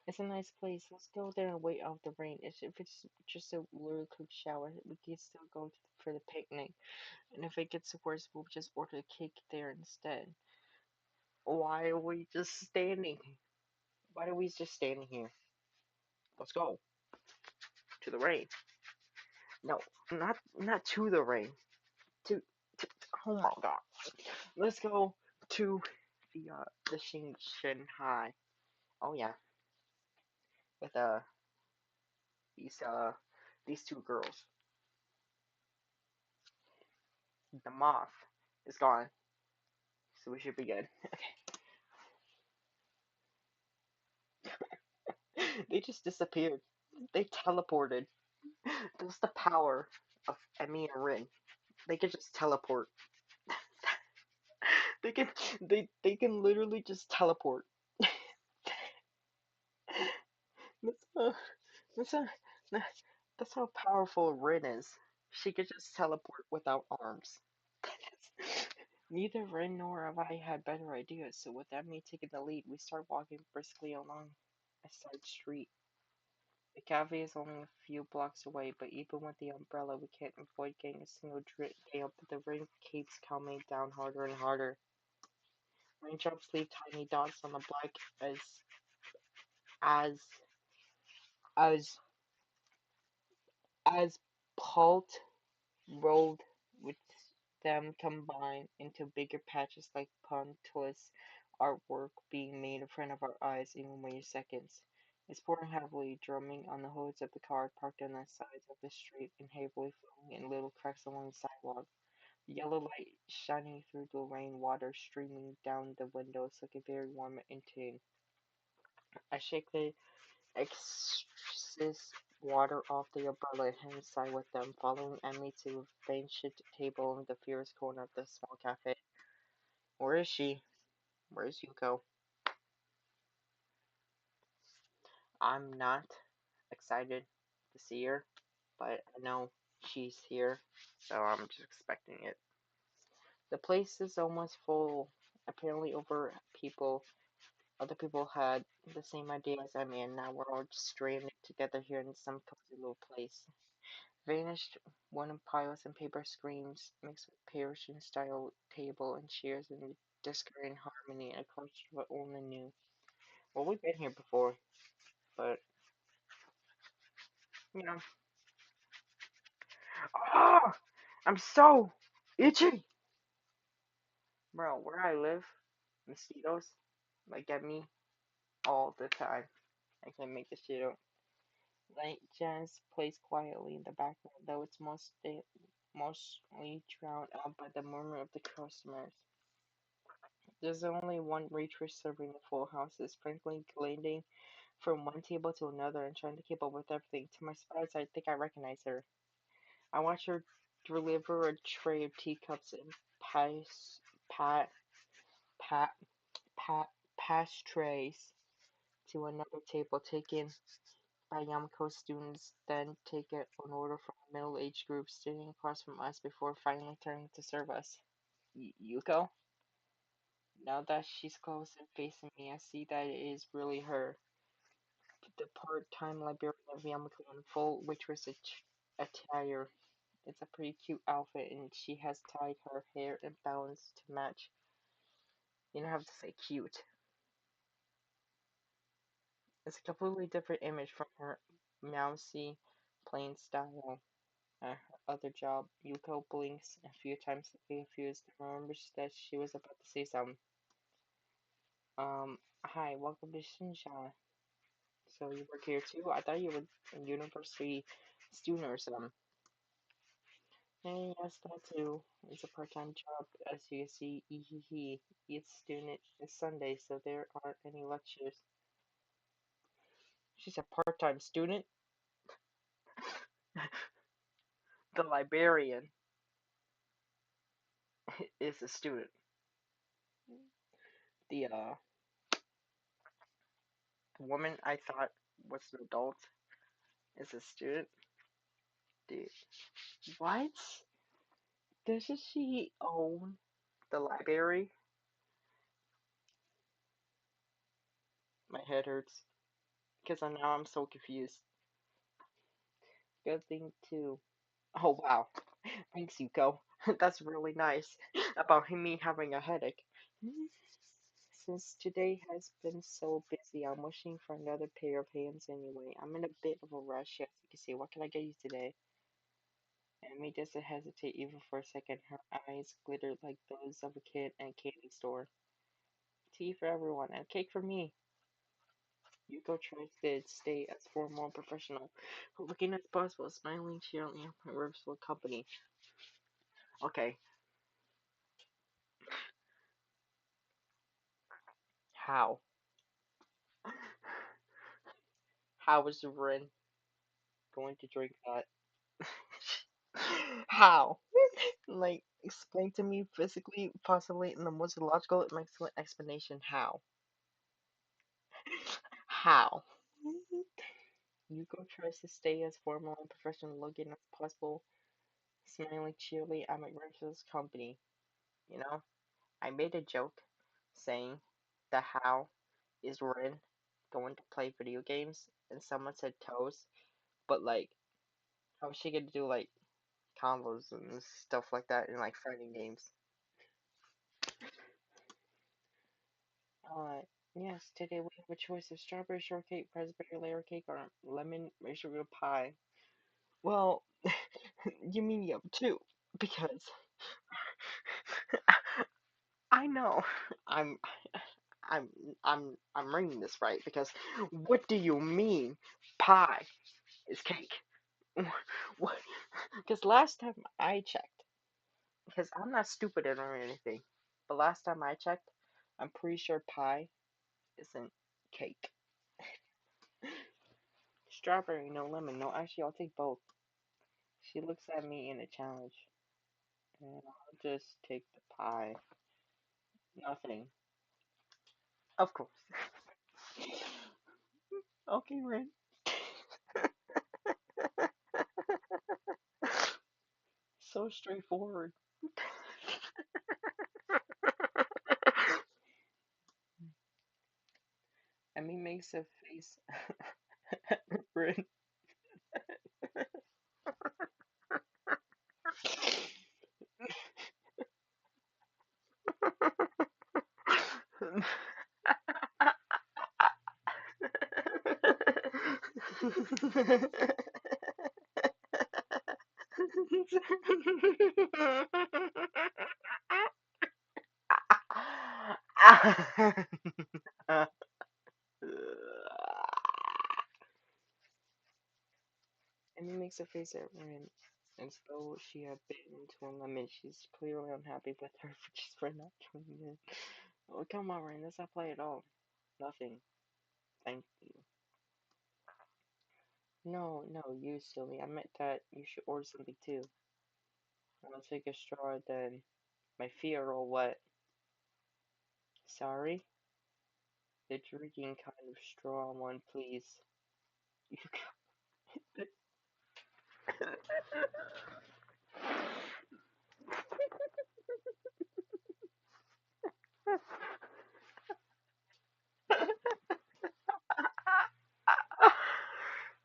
it's a nice place. Let's go there and wait out the rain. If it's just a really quick shower, we can still go for the picnic. And if it gets worse, we'll just order a cake there instead. Why are we just standing? Why are we just standing here? Let's go to the rain. No, not to the rain. To, to oh my God. Let's go to the Shanghai. Oh yeah, with these uh these two girls. The moth is gone, so we should be good. They just disappeared. They teleported. That's the power of Emmy and Rin. They can just teleport. They can they can literally just teleport. That's how that's how that's how powerful Rin is. She could just teleport without arms. Neither Rin nor have I had better ideas, so with Emmy taking the lead, we start walking briskly along a side street. The cafe is only a few blocks away, but even with the umbrella, we can't avoid getting a single drip gale, but the rain keeps coming down harder and harder. Raindrops leave tiny dots on the black as as as Palt rolled with them combine into bigger patches like puntless artwork being made in front of our eyes in mere seconds. It's pouring heavily, drumming on the hoods of the car parked on the sides of the street and heavily flowing in little cracks along the sidewalk. The yellow light shining through the rain water streaming down the windows looking very warm and tune. I shake the excess water off the umbrella and head inside with them, following Emily to a benched table in the furthest corner of the small cafe. Where is she? Where's Yuko? I'm not excited to see her, but I know she's here, so I'm just expecting it. The place is almost full. Apparently, other people had the same idea as I and now we're all just stranded together here in some cozy little place. Vanished wooden piles and paper screens mixed with Persian style table and chairs in discordant harmony and a culture of old and new. Well, we've been here before, but you know. Ah! I'm so itchy! Bro, where I live, mosquitoes, like, get me all the time. I can't make this shit up. Light jazz plays quietly in the background, though it's mostly drowned out by the murmur of the customers. There's only one waitress serving the full houses, frankly gliding from one table to another and trying to keep up with everything. To my surprise, I think I recognize her. I watch her deliver a tray of teacups and pat, pat, pat, pass trays to another table, taken by Yamako students, then take an order from a middle-aged group sitting across from us before finally turning to serve us. Yuko? Now that she's close and facing me, I see that it is really her, the part-time librarian of Yamako in full waitress attire. It's a pretty cute outfit, and she has tied her hair and balanced to match. You don't have to say cute. It's a completely different image from her mousy, plain style. Her other job, Yuko blinks a few times confused and remembers that she was about to say something. Hi, welcome to Shinsha. So you work here too? I thought you were a university student or something. Hey, yes, that too. It's a part-time job, as you can see. Ehehe. It's student. It's Sunday, so there aren't any lectures. She's a part-time student. The librarian is a student. The woman I thought was an adult is a student. Dude, what? Doesn't she own the library? My head hurts because now I'm so confused. Good thing too. Oh wow, thanks Yuko. That's really nice about me having a headache. Since today has been so busy, I'm wishing for another pair of hands anyway. I'm in a bit of a rush, as you can see. What can I get you today? Amy doesn't hesitate even for a second. Her eyes glitter like those of a kid in a candy store. Tea for everyone and cake for me. Yuko tries to stay as formal and professional, looking as possible, smiling cheerily at my reversible company. Okay, how? How is Rin going to drink that? How? Like, explain to me physically, possibly in the most logical and excellent explanation. How? How? Yuko tries to stay as formal and professional looking as possible, smiling cheerily at my reversible company. You know? I made a joke saying that how is Rin going to play video games, and someone said toes, but like, how is she gonna do like combos and stuff like that in like fighting games? Uh, yes, today we have a choice of strawberry shortcake, raspberry layer cake, or lemon sugar pie. Well, you mean you have two, because I know I'm I'm I'm reading this right because what do you mean pie is cake? What? Because last time I checked, because I'm not stupid or anything, but last time I checked, I'm pretty sure pie isn't cake. Strawberry, no lemon, no. Actually, I'll take both. She looks at me in a challenge, and I'll just take the pie. Nothing. Of course. Okay, Ren. So straightforward. Emmy makes a face. Ren. Amy makes a face at Ren, as though she had bitten into a lemon. She's clearly unhappy with her just for not joining in. Oh, come on, Ren, let's not play at all. Nothing. Thank you. No, no, you silly. I meant that you should order something too. I'll take a straw then. My feet are all wet. Sorry? The drinking kind of straw one, please. You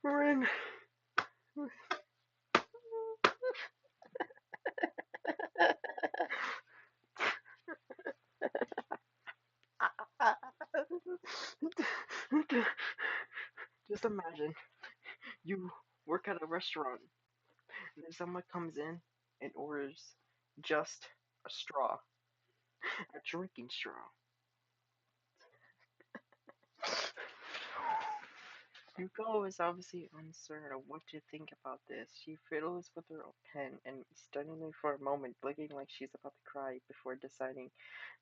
Ren. Just imagine you work at a restaurant and then someone comes in and orders just a straw, a drinking straw. Yuko is obviously uncertain of what to think about this. She fiddles with her pen and stunningly for a moment, looking like she's about to cry before deciding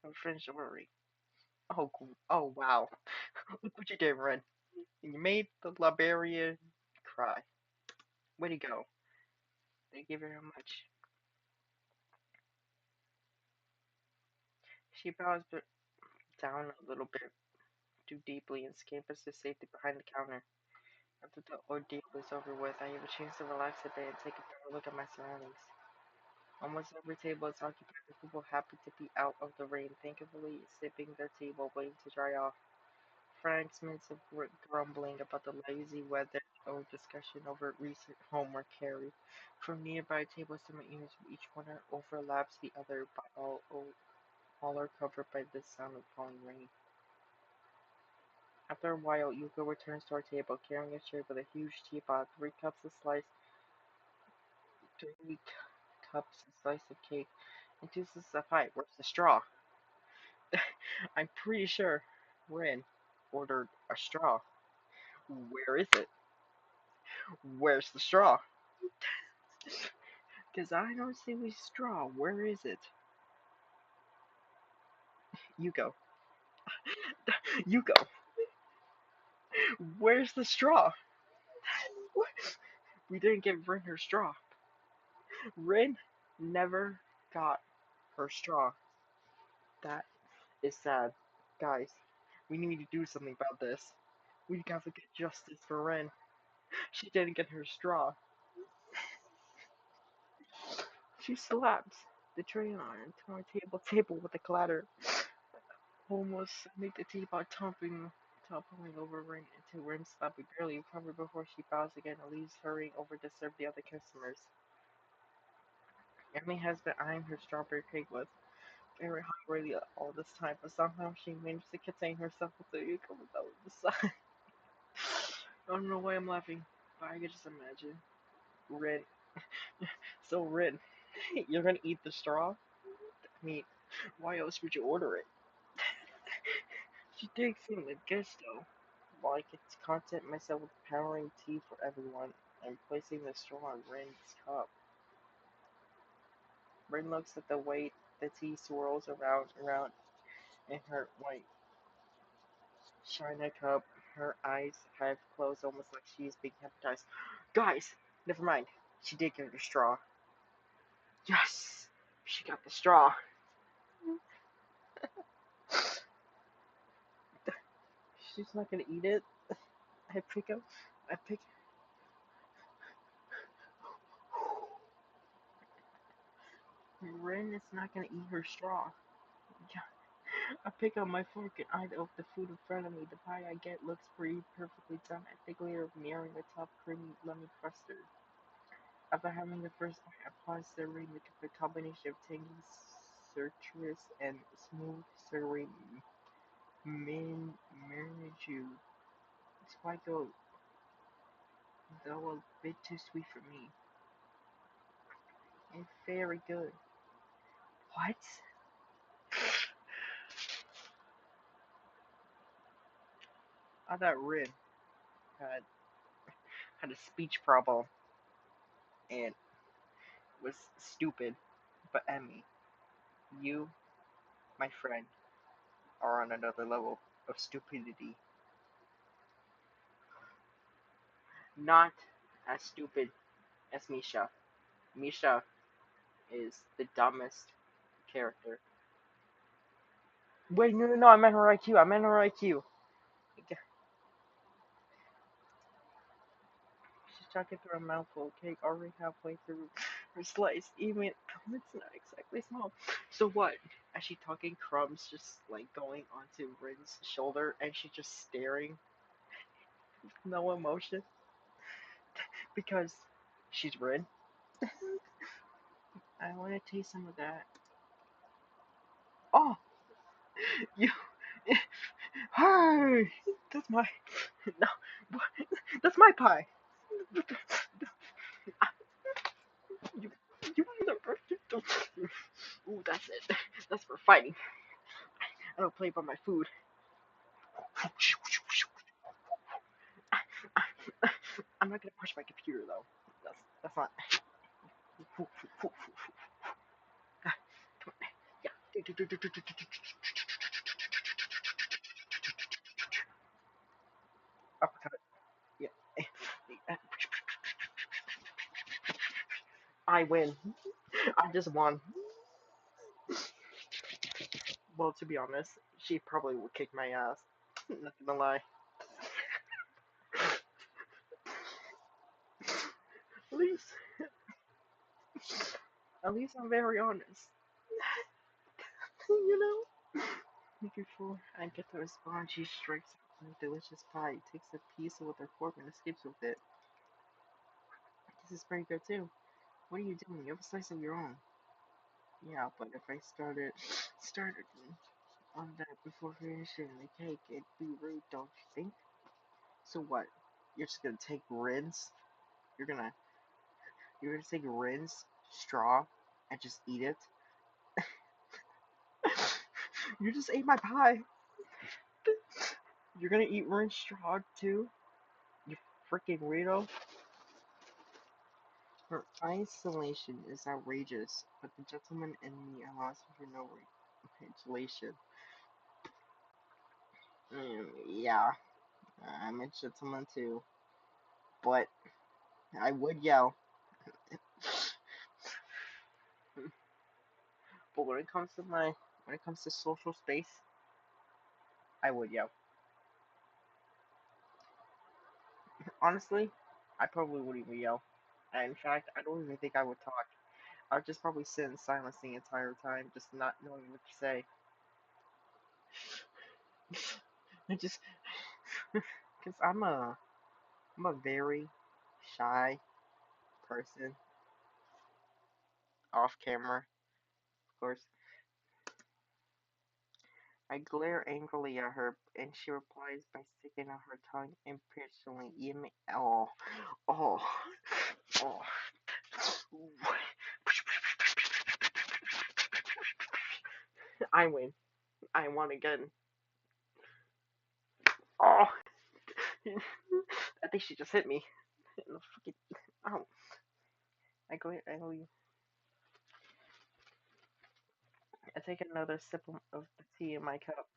on French worry. Oh wow! Look what you did, Ren. You made the Liberian cry. Way to go! Thank you very much. She bows down a little bit too deeply and scampers to safety behind the counter. After the ordeal is over with, I have a chance to relax a bit and take a better look at my surroundings. Almost every table is occupied with people happy to be out of the rain, thankfully sipping their tea while waiting to dry off. Frank's minutes of grumbling about the lazy weather or discussion over recent homework carry from nearby tables to my ears. Each one overlaps the other, but all are covered by the sound of falling rain. After a while, Yuko returns to our table, carrying a tray with a huge teapot, three cups of slice of cake, and two slices of pie. Where's the straw? I'm pretty sure Rin ordered a straw. Where is it? Where's the straw? Because I don't see the straw. Where is it? You go. You go. Where's the straw? We didn't give Rin her straw. Rin never got her straw. That is sad. Guys, we need to do something about this. We gotta get justice for Ren. She didn't get her straw. She slapped the tray onto our table with a clatter, almost made the teapot toppling over Ren into Ren's lap. We barely recovered before she bows again and leaves hurrying over to serve the other customers. Emily has been eyeing her strawberry cake with very hungrily all this time, but somehow she managed to contain herself until you come without the sigh. I don't know why I'm laughing, but I can just imagine. Ren. So, Ren, you're gonna eat the straw? I mean, why else would you order it? She did seem like gusto. While I could content myself with powering tea for everyone and placing the straw in Ren's cup. Ren looks at the way the tea swirls around and around in her white china cup. Her eyes have closed almost like she's being hypnotized. Guys, never mind. She did get her straw. Yes! She got the straw. She's not gonna eat it. I pick up. I pick. Ren is not gonna eat her straw. I pick up my fork and eye the food in front of me. The pie I get looks pretty perfectly done. I think layer of nearing the top creamy lemon custard. After having the first bite, I pause the ring with the combination of tangy citrus and smooth sugary mariju. It's quite good, though a bit too sweet for me. It's very good. What? I thought Rin had had a speech problem and was stupid, but Emmy, you, my friend, are on another level of stupidity. Not as stupid as Misha. Misha is the dumbest character. Wait, no, no, no, I meant her IQ. I meant her IQ. She's chucking through a mouthful of cake already halfway through her slice. Even it's not exactly small. So what? As she talking crumbs just like going onto Rin's shoulder and she just staring, no emotion, because she's Rin. I want to taste some of that. Oh, you. Hey, that's my. No, that's my pie. You, you want the birthday? Ooh, that's it. That's for fighting. I don't play by my food. I'm not gonna push my computer though. That's not. Yeah. Uppercut. Yeah. I win. I just won. Well, to be honest, she probably would kick my ass. Not gonna lie. At least, at least I'm very honest. You know. Before I get to respond, she strikes up a delicious pie, takes a piece with her fork, and escapes with it. This is pretty good too. What are you doing? You have a slice of your own. Yeah, but if I started on that before finishing the cake, it'd be rude, don't you think? So what? You're just gonna take Rin's? You're gonna you're gonna take Rin's straw and just eat it? You just ate my pie. You're gonna eat orange straw too? You freaking weirdo. Her isolation is outrageous, but the gentleman in me allows for no isolation. Yeah, I'm a gentleman too, but I would yell. But when it comes to social space, I would yell. Honestly, I probably wouldn't even yell. And in fact, I don't even think I would talk. I would just probably sit in silence the entire time, just not knowing what to say. I just, cause I'm a very shy person, off camera, of course. I glare angrily at her, and she replies by sticking out her tongue impatiently. Oh, oh, oh. I win. I won again. Oh, I think she just hit me. Oh, I take another sip of the tea in my cup.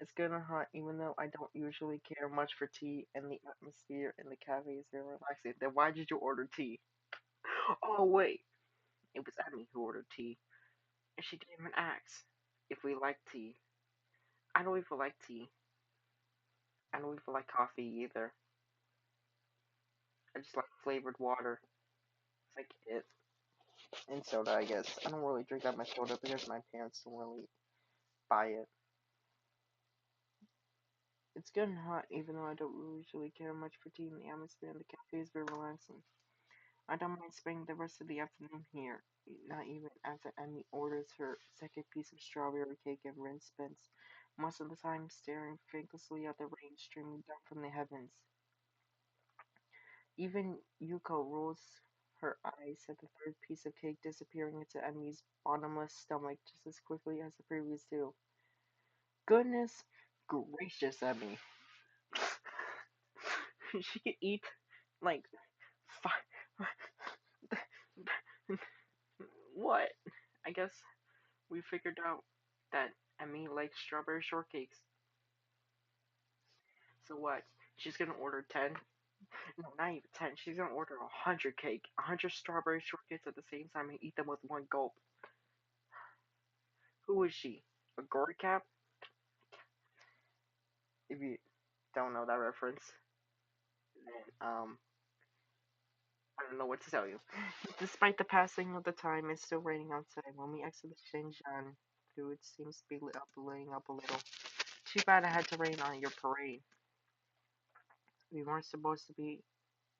It's good and hot, even though I don't usually care much for tea, and the atmosphere in the cafe is very relaxing. Then why did you order tea? Oh wait, it was Emmy who ordered tea, and she didn't even ask if we like tea. I don't even like tea. I don't even like coffee either. I just like flavored water. It's like it and soda, I guess. I don't really drink that much soda because my parents don't really buy it. It's good and hot, even though I don't usually care much for tea, and the atmosphere in the cafe is very relaxing. I don't mind spending the rest of the afternoon here, not even after Emmy orders her second piece of strawberry cake and Rin spends most of the time staring thanklessly at the rain streaming down from the heavens. Even Yuko rolls her eyes at the third piece of cake disappearing into Emmy's bottomless stomach just as quickly as the previous two. Goodness gracious, Emmy. She could eat like five. What? I guess we figured out that Emmy likes strawberry shortcakes. So what? She's gonna order 10? No, not even 10. She's gonna order 100 strawberry shortcakes at the same time and eat them with one gulp. Who is she? A gourd cap? If you don't know that reference, then I don't know what to tell you. Despite the passing of the time, it's still raining outside. When we exit the Shenzhen, it seems to be laying up a little. Too bad it had to rain on your parade. We weren't supposed to be.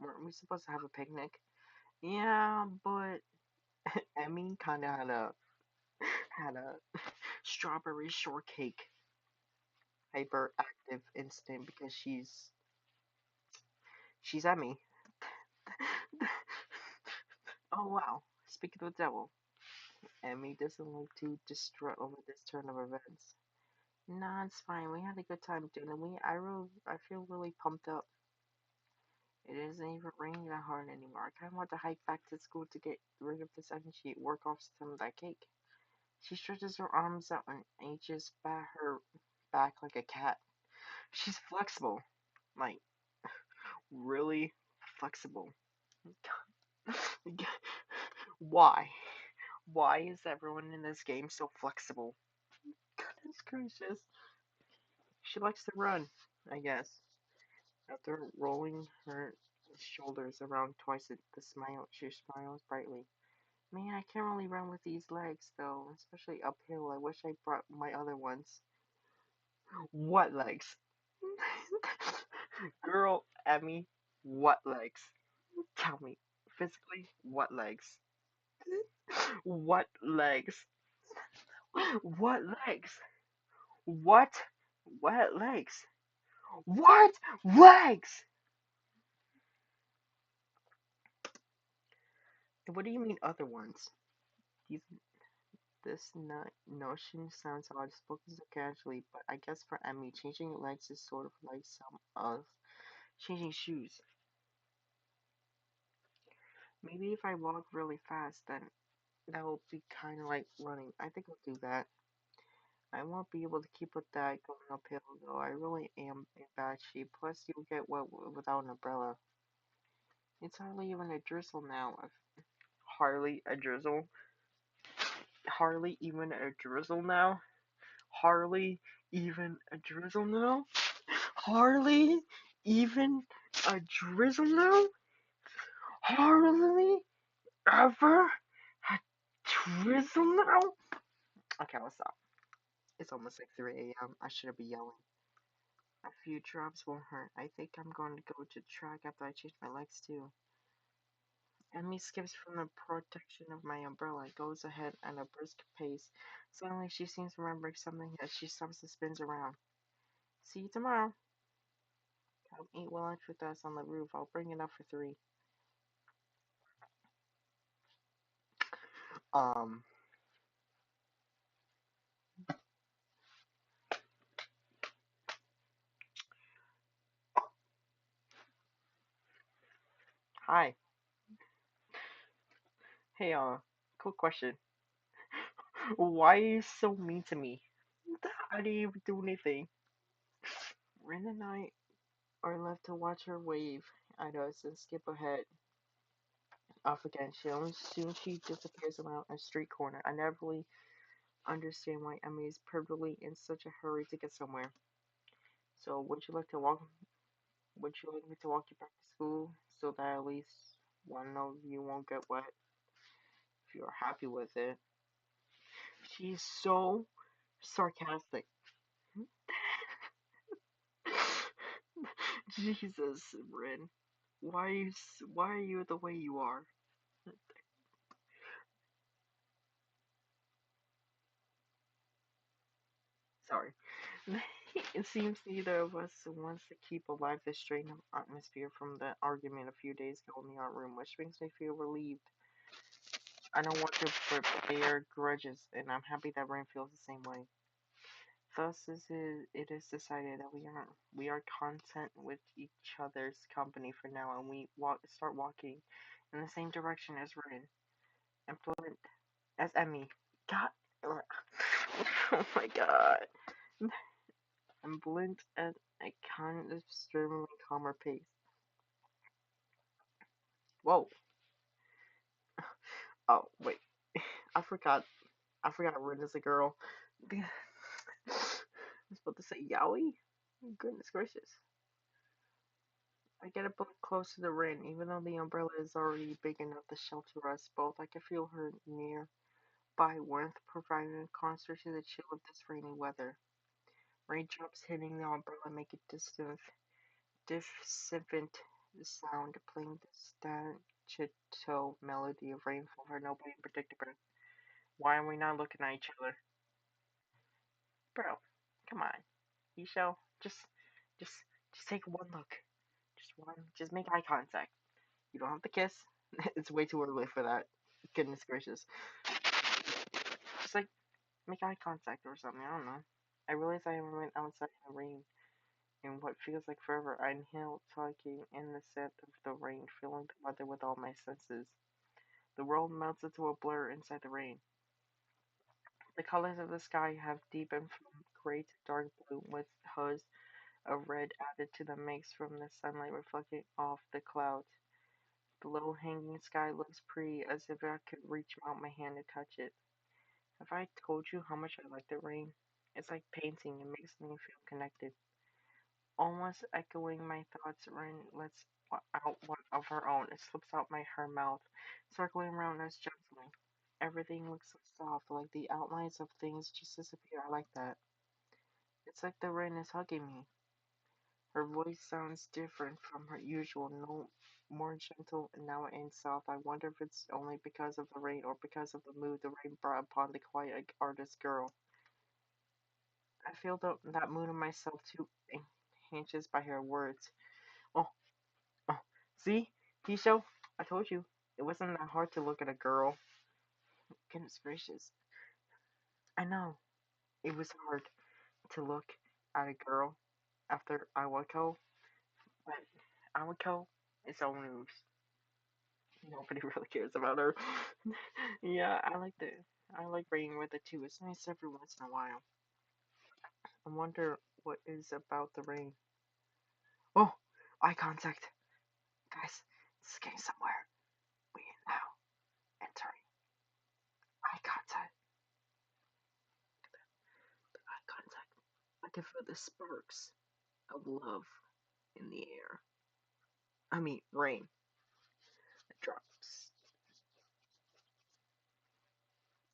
Weren't we supposed to have a picnic? Yeah, but Emmy kind of had a strawberry shortcake hyperactive instant because she's Emmy. Oh wow! Speaking of the devil, Emmy doesn't look too distraught over this turn of events. Nah, it's fine. We had a good time, didn't we? I feel really pumped up. It isn't even raining that hard anymore. I kind of want to hike back to school to get rid of this energy, work off some of that cake. She stretches her arms out and ages her back like a cat. She's flexible, like really flexible. Why? Why is everyone in this game so flexible? Goodness gracious. She likes to run, I guess. After rolling her shoulders around twice, she smiles brightly. Man, I can't really run with these legs, though, especially uphill. I wish I brought my other ones. What legs? Girl, Emmy, what legs? Tell me, physically, what legs? What legs? What legs? What? What legs? What legs? What do you mean other ones? These This notion sounds odd, spoken so casually, but I guess for Emmy, changing legs is sort of like some of changing shoes. Maybe if I walk really fast, then that will be kind of like running. I think I'll do that. I won't be able to keep with that going uphill, though. I really am in bad shape. Plus, you'll get wet without an umbrella. It's hardly even a drizzle now. Hardly a drizzle. Hardly even a drizzle now. Hardly even a drizzle now. Hardly even a drizzle now. Hardly ever a drizzle now. Okay, I'll stop. It's almost like 3 a.m. I shouldn't be yelling. A few drops won't hurt. I think I'm going to go to track after I change my legs too. Emmy skips from the protection of my umbrella, goes ahead at a brisk pace. Suddenly she seems remembering something as she stops and spins around. See you tomorrow. Come eat lunch with us on the roof. I'll bring it up for 3. Um, hi. Hey, quick question. Why are you so mean to me? I didn't even do anything. Ren and I are left to watch her wave at us and skip ahead. Off again. Soon she disappears around a street corner. I never really understand why Emily is perpetually in such a hurry to get somewhere. So would you like me to walk you back to school so that at least one of you won't get wet if you're happy with it? She's so sarcastic. Jesus, Rin. Why are you the way you are? Sorry. It seems neither of us wants to keep alive the strained atmosphere from the argument a few days ago in the art room, which makes me feel relieved. I don't want to bear grudges, and I'm happy that Rain feels the same way. Thus, it is decided that we are content with each other's company for now, and we start walking in the same direction as Rain and Flint as Emmy. God, oh my God, and Blint at a kind of extremely calmer pace. Whoa! Oh wait, I forgot. I forgot Rin is a girl. I was about to say Yowie. Goodness gracious. I get a bit close to the Rin, even though the umbrella is already big enough to shelter us both. I can feel her nearby warmth, providing a concert to the chill of this rainy weather. Raindrops hitting the umbrella make a dissonant sound, playing the staccato melody of rainfall for nobody in particular. Why are we not looking at each other? Bro, come on. You shall just just take one look. Just make eye contact. You don't have to kiss. It's way too early for that. Goodness gracious. Just like make eye contact or something. I don't know. I realize I haven't been outside in the rain in what feels like forever. I inhale, taking in the scent of the rain, feeling the weather with all my senses. The world melts into a blur inside the rain. The colors of the sky have deepened from gray to dark blue, with hues of red added to the mix from the sunlight reflecting off the clouds. The low-hanging sky looks pretty, as if I could reach out my hand to touch it. Have I told you how much I like the rain? It's like painting, it makes me feel connected. Almost echoing my thoughts, Rain lets out one of her own. It slips out her mouth, circling around us gently. Everything looks so soft, like the outlines of things just disappear. I like that. It's like the rain is hugging me. Her voice sounds different from her usual, no more gentle and now and soft. I wonder if it's only because of the rain or because of the mood the rain brought upon the quiet artist girl. I feel that mood in myself too, enhanced by her words. Oh, oh, see, Tisho, I told you, it wasn't that hard to look at a girl. Goodness gracious. I know it was hard to look at a girl after Awako, but Awako is old news. Nobody really cares about her. Yeah, I like rain weather too. It's nice every once in a while. I wonder what is about the rain. Oh, eye contact. Guys, this is getting somewhere. We are now entering eye contact. Eye contact. I can feel the sparks of love in the air. I mean, rain. It drops.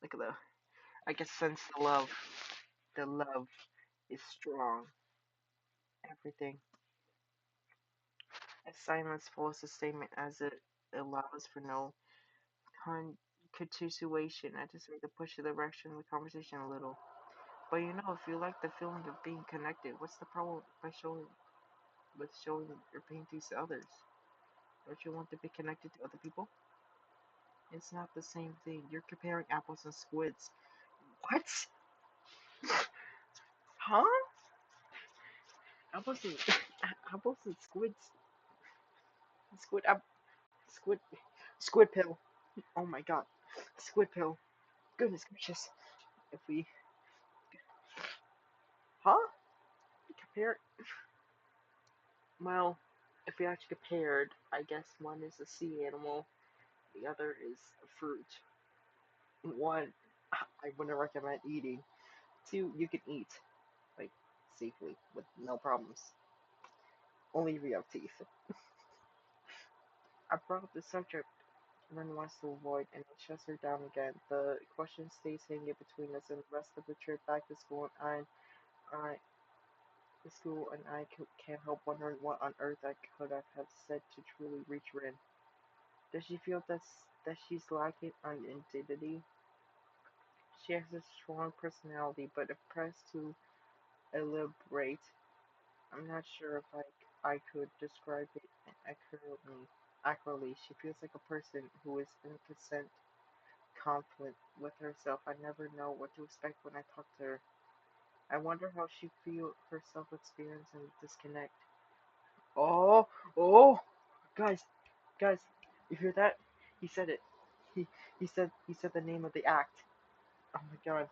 Look at the. I can sense the love. The love is strong. Everything. As silence follows the statement as it allows for no continuation. I just need to push the direction of the conversation a little. But if you like the feeling of being connected, what's the problem by showing your paintings to others? Don't you want to be connected to other people? It's not the same thing. You're comparing apples and squids. What? Huh? Apples and apples and squids. Squid app. Squid. Squid pill. Oh my god. Squid pill. Goodness gracious. If we. Huh? Compare. Well, if we actually compared, I guess one is a sea animal, the other is a fruit. One, I wouldn't recommend eating. Two, you can eat, like, safely, with no problems. Only if you have teeth. I brought up the subject Ren wants to avoid, and it shuts her down again. The question stays hanging between us and the rest of the trip back to school, and I can't help wondering what on earth I could have said to truly reach Rin. Does she feel that she's lacking on identity? She has a strong personality, but if pressed to elaborate, I'm not sure if I could describe it accurately. Accurately, she feels like a person who is in constant conflict with herself. I never know what to expect when I talk to her. I wonder how she feel herself experiencing disconnect. Oh, oh, guys, guys, you hear that? He said it. He he said the name of the act. Oh my god.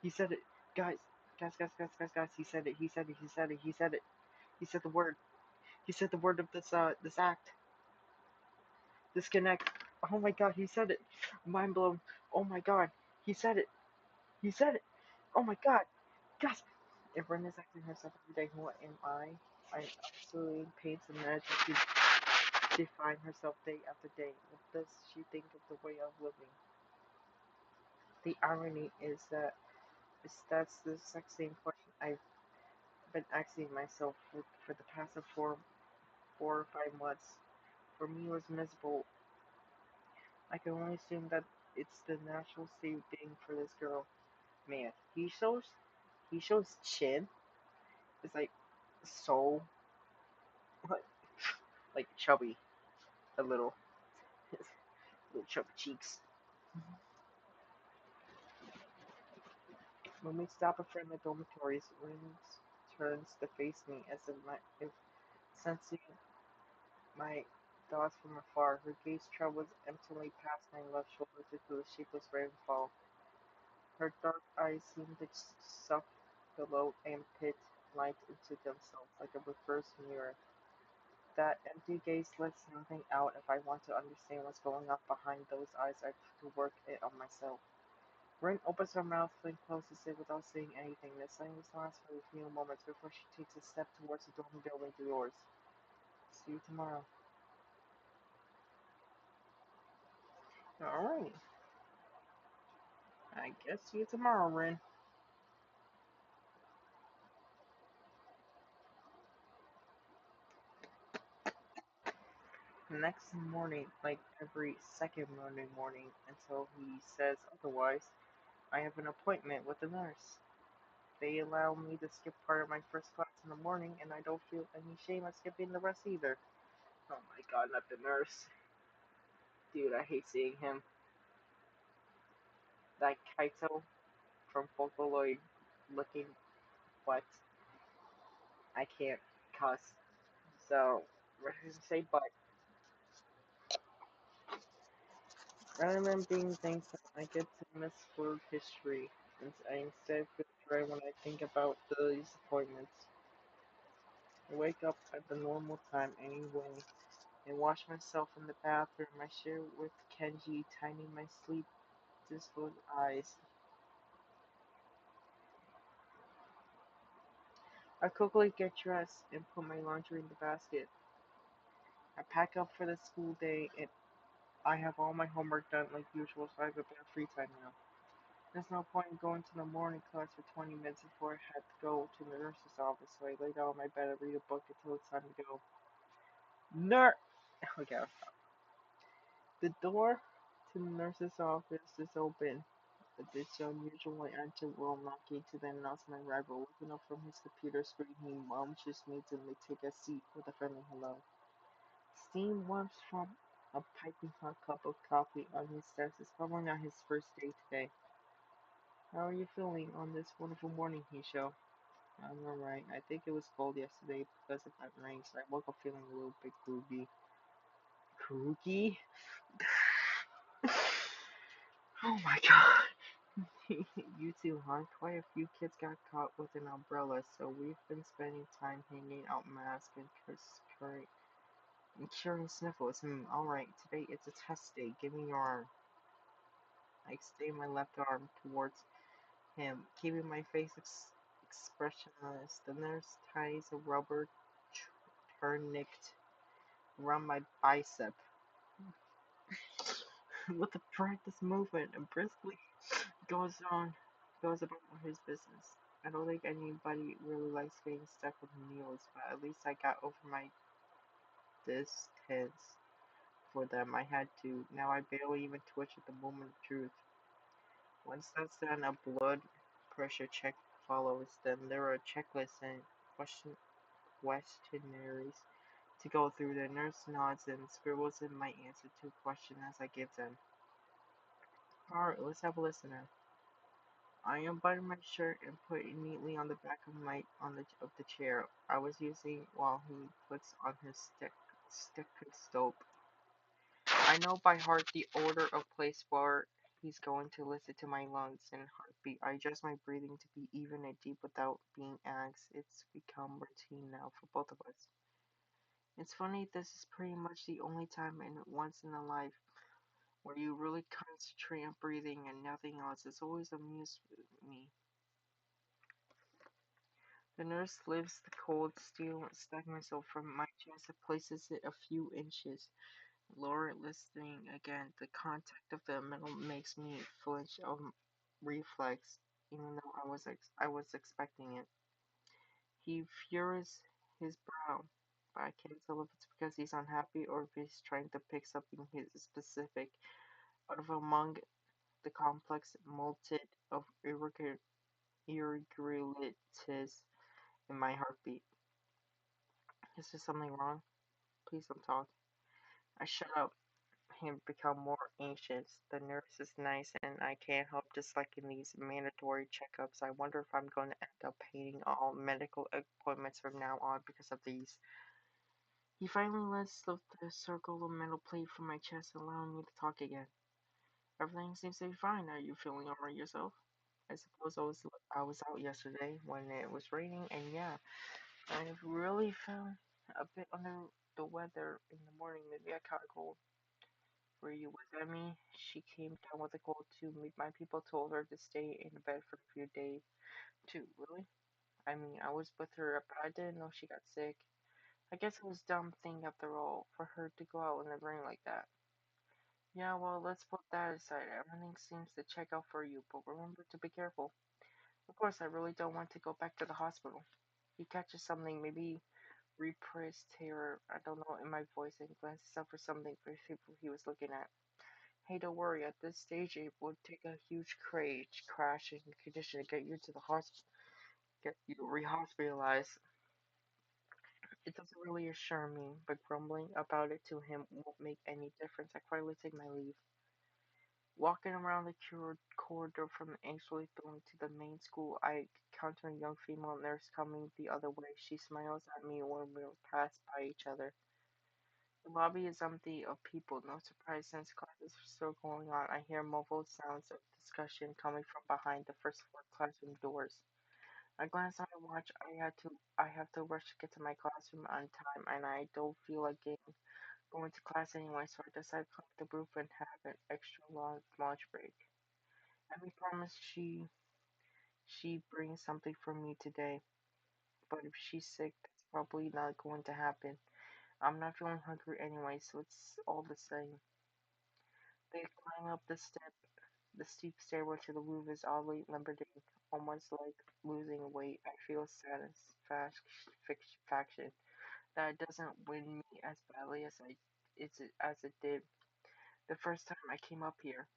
He said it. Guys, guys. He said it. He said it. He said it. He said it. He said the word. He said the word of this act. Disconnect. Oh my god, he said it. Mind blown. Oh my god. He said it. He said it. Oh my god. Guys. If Ren is acting herself every day, who am I? I absolutely paints and manages to define herself day after day. What does she think of the way of living? The irony is that's the exact same question I've been asking myself for the past 4 or 5 months. For me, it was miserable. I can only assume that it's the natural state thing for this girl. Man, he shows chin. It's like so like, like chubby a little, little chubby cheeks. When we stop in front of the dormitories, Rings turns to face me as if sensing my thoughts from afar. Her gaze travels emptily past my left shoulder to the shapeless rainfall. Her dark eyes seem to suck the low and pit light into themselves like a reverse mirror. That empty gaze lets nothing out. If I want to understand what's going on behind those eyes, I have to work it on myself. Rin opens her mouth and closes it without saying anything. The silence lasts for a few moments before she takes a step towards the dorm building doors. See you tomorrow. Alright. I guess see you tomorrow, Rin. Next morning, like every second Monday morning until he says otherwise, I have an appointment with the nurse. They allow me to skip part of my first class in the morning, and I don't feel any shame at skipping the rest either. Oh my god, not the nurse. Dude, I hate seeing him. That Kaito. from Vocaloid looking what I can't cuss. So rather than say but, rather than being thankful, I get to miss word history. And I instead feel dread when I think about these appointments. I wake up at the normal time anyway, and wash myself in the bathroom. I share with Kenji, timing my sleep dispelled eyes. I quickly get dressed and put my laundry in the basket. I pack up for the school day, and I have all my homework done like usual, so I have a bit of free time now. There's no point in going to the morning class for 20 minutes before I had to go to the nurse's office, so I lay down on my bed and read a book until it's time to go. Nurse! Okay, the door to the nurse's office is open. This unusually enter while knocking to then announce my arrival. Looking up from his computer screen, he mumbles me to take a seat with a friendly hello. Steam wafts from a piping hot cup of coffee on his desk is probably not his first day today. How are you feeling on this wonderful morning, Hisho? I'm alright. I think it was cold yesterday because of that rain, so I woke up feeling a little bit groggy. Groggy? Oh my god. You too, huh? Quite a few kids got caught with an umbrella, so we've been spending time hanging out masks and curing sniffles. Alright, today it's a test day. Give me your arm. I extend my left arm towards him, keeping my face expressionless. The nurse ties a rubber tourniquet around my bicep with a practice movement and briskly goes on, goes about his business. I don't think anybody really likes getting stuck with needles, but at least I got over my distaste for them. I had to. Now I barely even twitch at the moment of truth. Once that's done, a blood pressure check follows. Then there are checklists and questionnaires to go through. The nurse nods and scribbles in my answer to a question as I give them. Alright, let's have a listen now. I unbuttoned my shirt and put it neatly on the back of the chair I was using while he puts on his stethoscope. I know by heart the order of place where he's going to listen to my lungs and heartbeat. I adjust my breathing to be even and deep without being asked. It's become routine now for both of us. It's funny, this is pretty much the only time in once in a life where you really concentrate on breathing and nothing else. It's always amused me. The nurse lifts the cold steel stethoscope from my chest and places it a few inches lower, listening again. The contact of the metal makes me flinch of reflex, even though I was expecting it. He furrows his brow, but I can't tell if it's because he's unhappy or if he's trying to pick something his specific out of among the complex multitude of irregularities in my heartbeat. Is there something wrong? Please don't talk. I shut up. Him become more anxious. The nurse is nice, and I can't help disliking these mandatory checkups. I wonder if I'm going to end up hating all medical appointments from now on because of these. He finally lets slip the circle of metal plate from my chest, allowing me to talk again. Everything seems to be fine. Are you feeling alright yourself? I suppose I was out yesterday when it was raining, and yeah, I really felt a bit under the weather in the morning. Maybe I caught a cold. Were you with Emmy? She came down with a cold too. My people told her to stay in bed for a few days too. Really? I mean, I was with her, but I didn't know she got sick. I guess it was a dumb thing after all for her to go out in the rain like that. Yeah, well, let's put that aside. Everything seems to check out for you, but remember to be careful. Of course, I really don't want to go back to the hospital. He catches something, maybe repressed terror, I don't know, in my voice and glances up for something for people he was looking at. Hey, don't worry, at this stage it would take a huge crashing condition to get you to the hospital, get you rehospitalized. It doesn't really assure me, but grumbling about it to him won't make any difference. I quietly take my leave. Walking around the corridor from the actually building to the main school, I encounter a young female nurse coming the other way. She smiles at me when we pass by each other. The lobby is empty of people, no surprise since classes are still going on. I hear muffled sounds of discussion coming from behind the first floor classroom doors. I glance at my watch. I have to rush to get to my classroom on time, and I don't feel like going to class anyway, so I decide to climb the roof and have an extra long lunch break. Abby promised she brings something for me today, but if she's sick, that's probably not going to happen. I'm not feeling hungry anyway, so it's all the same. They climb up the steep stairway to the roof is oddly liberating, almost like losing weight. I feel satisfaction that it doesn't win me as badly as it did the first time I came up here.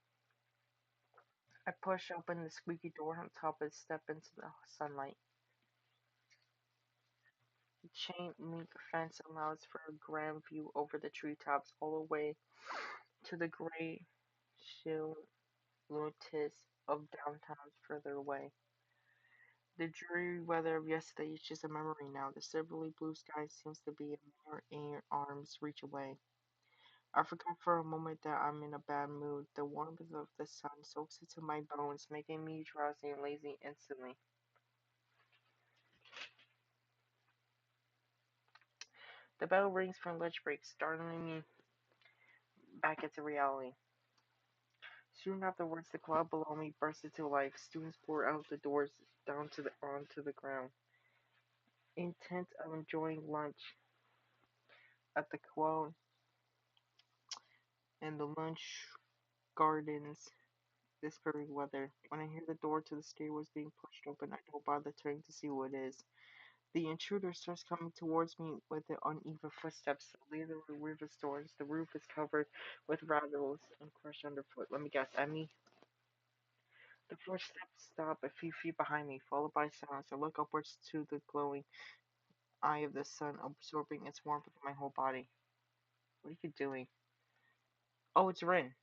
I push open the squeaky door on top and step into the sunlight. The chain link fence allows for a grand view over the treetops all the way to the gray silhouettes of downtown further away. The dreary weather of yesterday is just a memory now. The silvery blue sky seems to be a mere arm's reach away. I forgot for a moment that I'm in a bad mood. The warmth of the sun soaks into my bones, making me drowsy and lazy instantly. The bell rings for lunch break, startling me back into reality. Soon afterwards, the cloud below me burst into life. Students pour out the doors down to the onto the ground, intent on enjoying lunch at the quote and the lunch gardens this very weather. When I hear the door to the stairways being pushed open, I don't bother turning to see who it is. The intruder starts coming towards me with the uneven footsteps. Later, the river storms. The roof is covered with rattles and crushed underfoot. Let me guess, Emmy. The footsteps stop a few feet behind me, followed by silence. I look upwards to the glowing eye of the sun, absorbing its warmth with my whole body. What are you doing? Oh, it's Rin.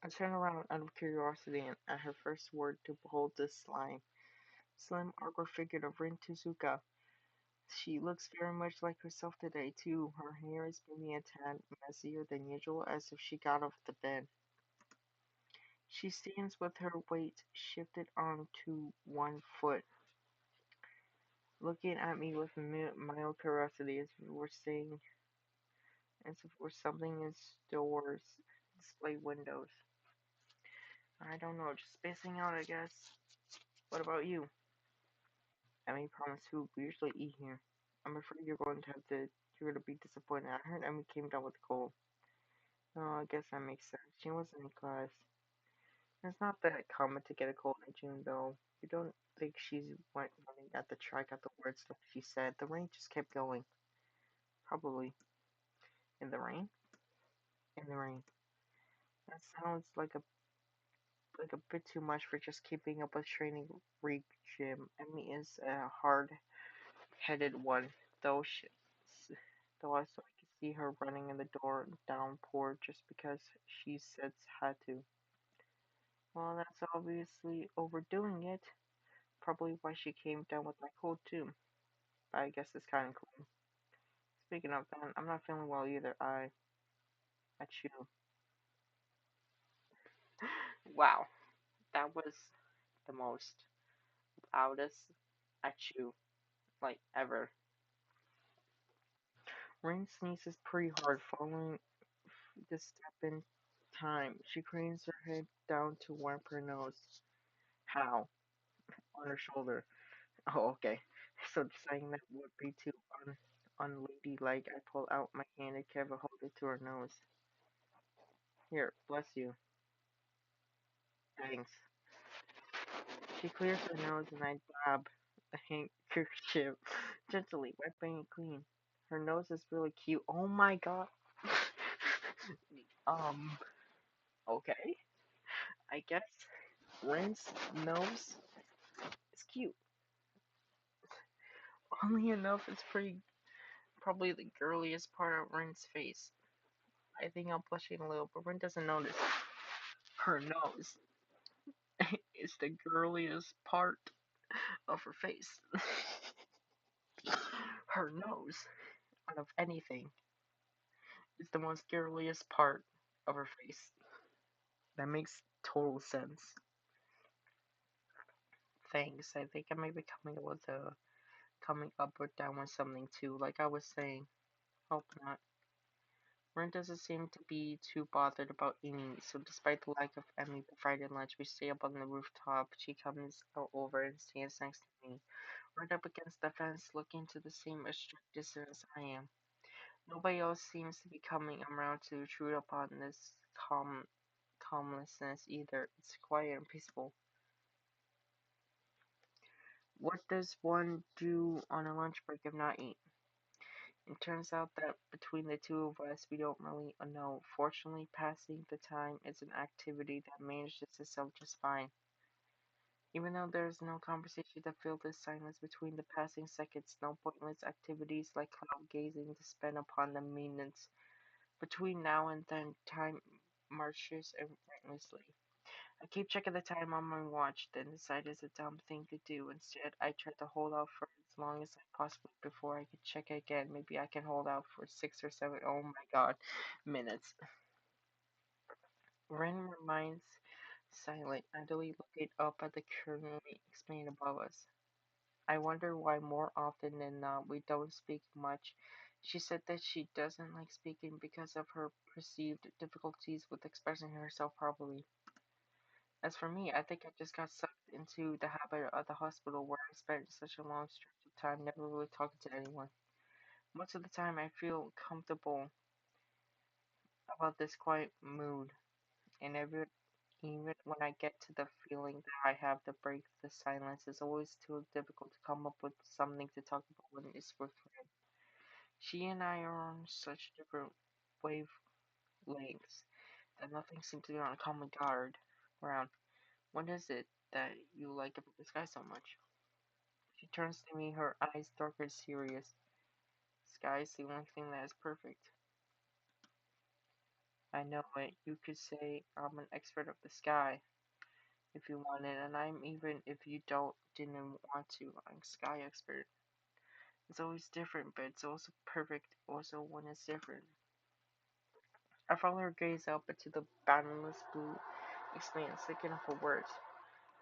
I turn around out of curiosity and at her first word to behold this slim, awkward figure of Rin Tezuka. She looks very much like herself today, too. Her hair is maybe a tad messier than usual, as if she got off the bed. She stands with her weight shifted onto one foot, looking at me with mild curiosity, as if we're something in stores display windows. I don't know, just spacing out, I guess. What about you? Emmy promised food. We usually eat here. I'm afraid you're gonna be disappointed. I heard Emmy came down with a cold. Oh, I guess that makes sense. She wasn't in class. It's not that common to get a cold in June, though. You don't think she's went running at the track at the words like she said. The rain just kept going. Probably. In the rain? In the rain. That sounds like a bit too much for just keeping up with training regime. Emmy is a hard-headed one, though though I so I can see her running in the door downpour just because she said had to. Well, that's obviously overdoing it. Probably why she came down with my cold too. But I guess it's kind of cool. Speaking of that, I'm not feeling well either. I chew. Wow, that was the most loudest achoo like ever. Rain sneezes pretty hard, following the step in time. She cranes her head down to wipe her nose. How? On her shoulder. Oh, okay. So saying that would be too unladylike. I pull out my hand and Kevin hold it to her nose. Here, bless you. Thanks. She clears her nose and I dab the handkerchief gently, wiping it clean. Her nose is really cute. Oh my god. um, okay. I guess Rin's nose is cute. Only enough it's pretty probably the girliest part of Rin's face. I think I'm blushing a little, but Ren doesn't notice. Her nose is the girliest part of her face. Her nose, out of anything, is the most girliest part of her face. That makes total sense. Thanks. I think I may be coming up or down with something too. Like I was saying, hope not. Ren doesn't seem to be too bothered about eating, so despite the lack of Emmy provided lunch, we stay up on the rooftop. She comes over and stands next to me, right up against the fence, looking to the same strict distance I am. Nobody else seems to be coming around to intrude upon this calmlessness either. It's quiet and peaceful. What does one do on a lunch break if not eat? It turns out that between the two of us, we don't really know. Fortunately, passing the time is an activity that manages itself just fine. Even though there is no conversation to fill the silence between the passing seconds, no pointless activities like cloud gazing to spend upon the maintenance. Between now and then, time marches relentlessly. I keep checking the time on my watch, then decide it's a dumb thing to do. Instead, I try to hold out for as long as I possibly before I can check again. Maybe I can hold out for 6 or 7, oh my god, minutes. Ren remains silent, idly looking up at the currently explained above us. I wonder why more often than not we don't speak much. She said that she doesn't like speaking because of her perceived difficulties with expressing herself properly. As for me, I think I just got sucked into the habit of the hospital where I spent such a long stretch of time never really talking to anyone. Most of the time, I feel comfortable about this quiet mood, and even when I get to the feeling that I have to break the silence, it's always too difficult to come up with something to talk about when it's with her. She and I are on such different wavelengths that nothing seems to be on a common ground. What is it that you like about this guy so much? She turns to me, her eyes dark and serious. Sky is the only thing that is perfect. I know it. You could say I'm an expert of the sky if you wanted, and I'm even if you didn't want to. I'm sky expert. It's always different, but it's also perfect. Also, when it's different. I follow her gaze up into the boundless blue expanse, looking for words.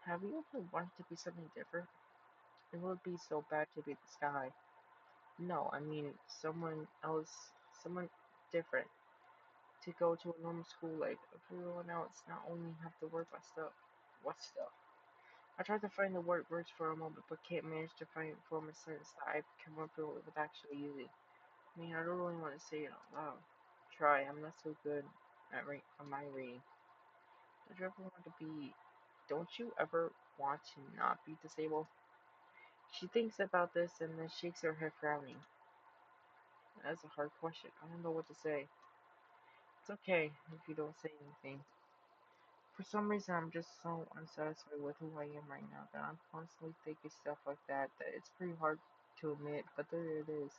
Have you ever wanted to be something different? It would be so bad to be the sky. No, I mean someone else, someone different. To go to a normal school like everyone else, not only have to work on stuff. What stuff? I tried to find the words for a moment, but can't manage to form a sentence that I can remember with actually using. I mean, I don't really want to say it out loud. Try. I'm not so good at my reading. Don't you ever want to be? Don't you ever want to not be disabled? She thinks about this and then shakes her head, frowning. That's a hard question. I don't know what to say. It's okay if you don't say anything. For some reason, I'm just so unsatisfied with who I am right now that I'm constantly thinking stuff like that it's pretty hard to admit, but there it is.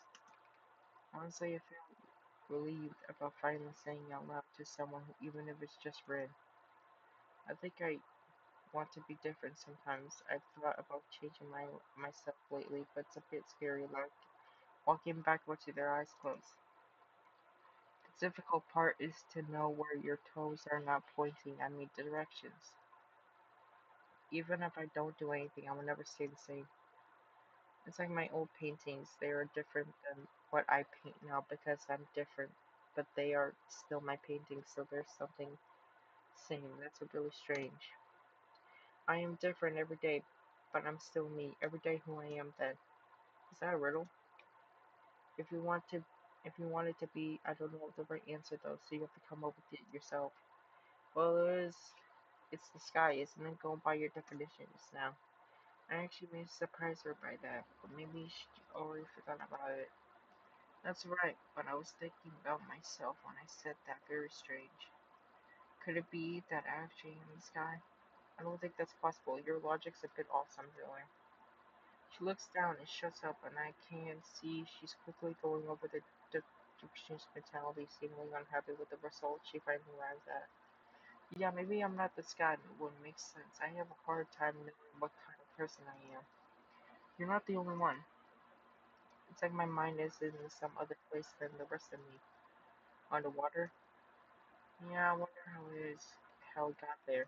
Honestly, I feel relieved about finally saying out loud to someone, even if it's just Red. I think I want to be different sometimes. I've thought about changing myself lately, but it's a bit scary, like walking backwards with your eyes closed. The difficult part is to know where your toes are not pointing at me directions. Even if I don't do anything, I will never stay the same. It's like my old paintings. They are different than what I paint now because I'm different, but they are still my paintings, so there's something same. That's really strange. I am different every day, but I'm still me. Every day who I am then. Is that a riddle? If you want to if you want it to be, I don't know the right answer though, so you have to come up with it yourself. Well it's the sky, isn't it? Going by your definitions now. I actually may surprise her by that, but maybe she already forgot about it. That's right, but I was thinking about myself when I said that. Very strange. Could it be that I actually am the sky? I don't think that's possible. Your logic's a bit off somewhere. She looks down and shuts up, and I can see she's quickly going over the Exchange mentality, seemingly unhappy with the result she finally arrives at. Yeah, maybe I'm not this guy that would make sense. I have a hard time knowing what kind of person I am. You're not the only one. It's like my mind is in some other place than the rest of me. Underwater? Yeah, I wonder how it got there.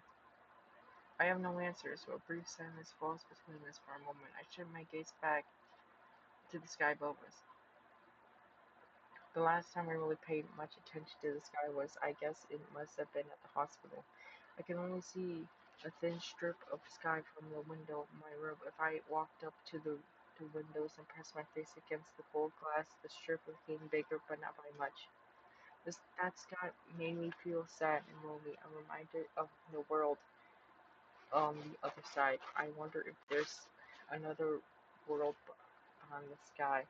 I have no answer, so a brief silence falls between us for a moment. I turn my gaze back to the sky above us. The last time I really paid much attention to the sky was, I guess it must have been at the hospital. I can only see a thin strip of sky from the window of my room. If I walked up to the windows and pressed my face against the cold glass, the strip became bigger, but not by much. That sky made me feel sad and lonely. I'm reminded of the world on the other side. I wonder if there's another world behind the sky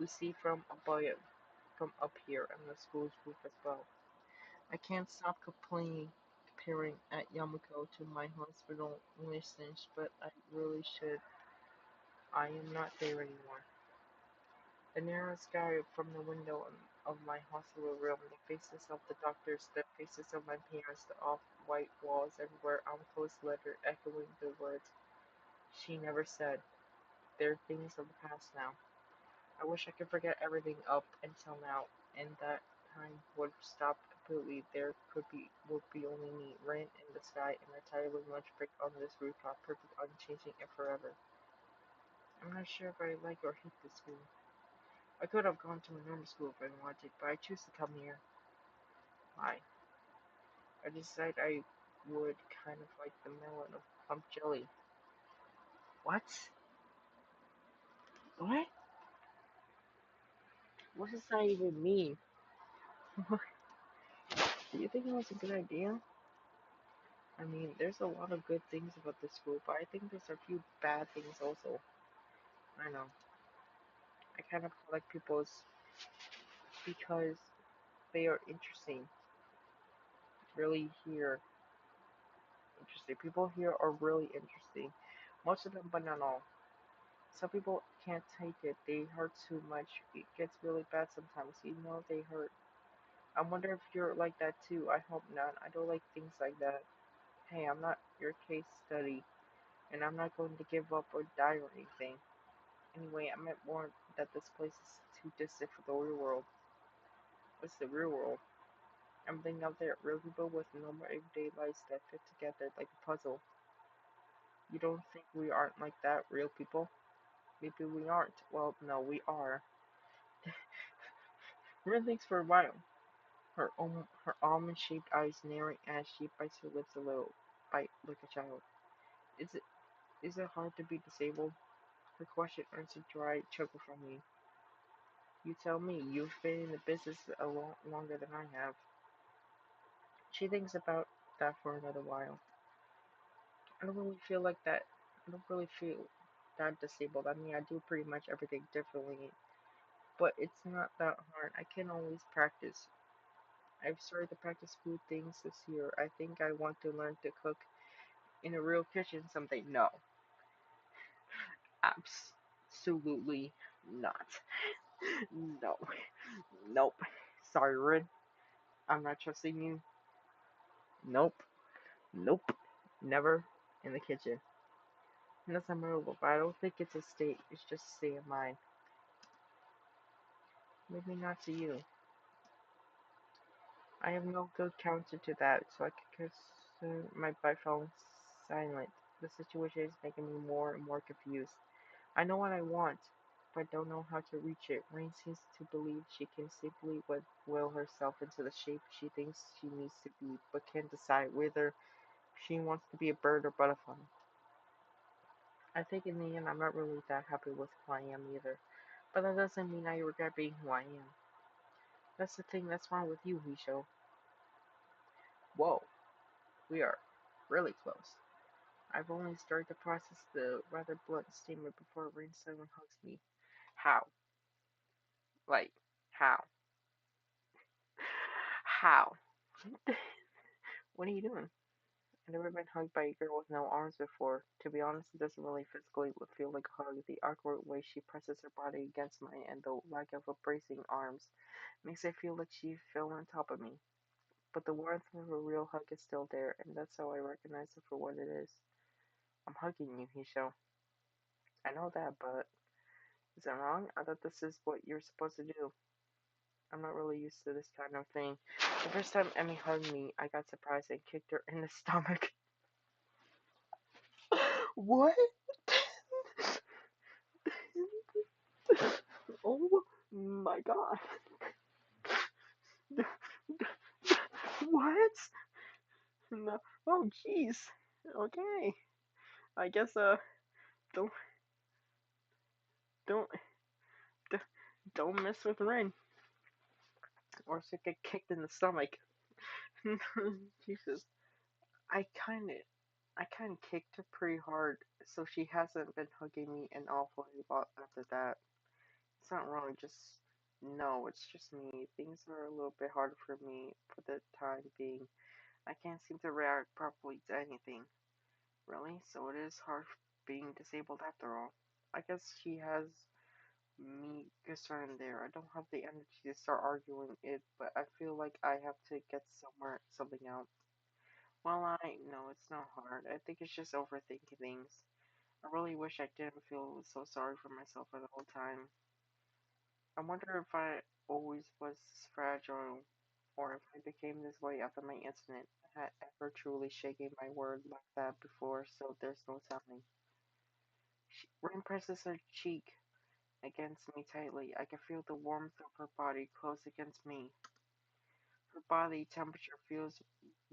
we see from up here and the school's roof as well. I can't stop comparing at Yamako to my hospital relations, but I really should. I am not there anymore. The narrow sky from the window of my hospital room, the faces of the doctors, the faces of my parents, the off-white walls everywhere, unclosed letter echoing the words she never said. They're things of the past now. I wish I could forget everything up until now, and that time would stop completely. There would be only me, rain in the sky, and a tiny lunch break on this rooftop, perfect, unchanging, and forever. I'm not sure if I like or hate this school. I could have gone to a normal school if I wanted, but I choose to come here. Why? I decided I would kind of like the melon of plump jelly. What? What? What does that even mean? Do you think it was a good idea? I mean, there's a lot of good things about this school, but I think there's a few bad things also. I know. I kind of collect people's because they are interesting. Really here, interesting. People here are really interesting. Most of them, but not all. Some people can't take it. They hurt too much. It gets really bad sometimes. They hurt. I wonder if you're like that too. I hope not. I don't like things like that. Hey, I'm not your case study, and I'm not going to give up or die or anything. Anyway, I meant more that this place is too distant for the real world. What's the real world? Everything out there, real people with normal everyday lives that fit together like a puzzle. You don't think we aren't like that, real people? Maybe we aren't. Well, no, we are. Rin thinks for a while, her almond-shaped eyes narrowing as she bites her lips a little, bite like a child. Is it is it hard to be disabled? Her question earns a dry chuckle from me. You tell me, you've been in the business a lot longer than I have. She thinks about that for another while. I don't really feel like that. I don't really feel that disabled. I mean, I do pretty much everything differently, but it's not that hard. I can always practice. I've started to practice food things this year. I think I want to learn to cook in a real kitchen someday. No, absolutely not. No, nope. Sorry, Rin. I'm not trusting you. Nope, nope. Never in the kitchen. Unless I'm mobile, but I don't think it's a state. It's just a state of mind. Maybe not to you. I have no good counter to that, so I could concern my butt falling silent. The situation is making me more and more confused. I know what I want, but don't know how to reach it. Rain seems to believe she can simply will herself into the shape she thinks she needs to be, but can't decide whether she wants to be a bird or butterfly. I think in the end I'm not really that happy with who I am either. But that doesn't mean I regret being who I am. That's the thing that's wrong with you, Hisho. Whoa, we are really close. I've only started to process the rather blunt statement before Rain suddenly hugs me. How? Like, how? How? What are you doing? I've never been hugged by a girl with no arms before. To be honest, it doesn't really physically feel like a hug. The awkward way she presses her body against mine and the lack of bracing arms makes it feel like she fell on top of me. But the warmth of a real hug is still there, and that's how I recognize it for what it is. I'm hugging you, Hisho. I know that, but is that wrong? I thought this is what you're supposed to do. I'm not really used to this kind of thing. The first time Emmy hugged me, I got surprised and kicked her in the stomach. What? Oh my god. What? No. Oh jeez. Okay. I guess don't don't don't mess with Rin or she'll get kicked in the stomach. Jesus. I kind of I kind of kicked her pretty hard, so she hasn't been hugging me an awful lot after that. It's not wrong, just no, it's just me. Things are a little bit harder for me for the time being. I can't seem to react properly to anything. Really? So it is hard being disabled after all. I guess she has me concerned there. I don't have the energy to start arguing it, but I feel like I have to get something out. Well, I know it's not hard. I think it's just overthinking things. I really wish I didn't feel so sorry for myself for the whole time. I wonder if I always was this fragile, or if I became this way after my incident. I had ever truly shaken my word like that before, so there's no telling. Rin presses her cheek against me tightly. I can feel the warmth of her body close against me. Her body temperature feels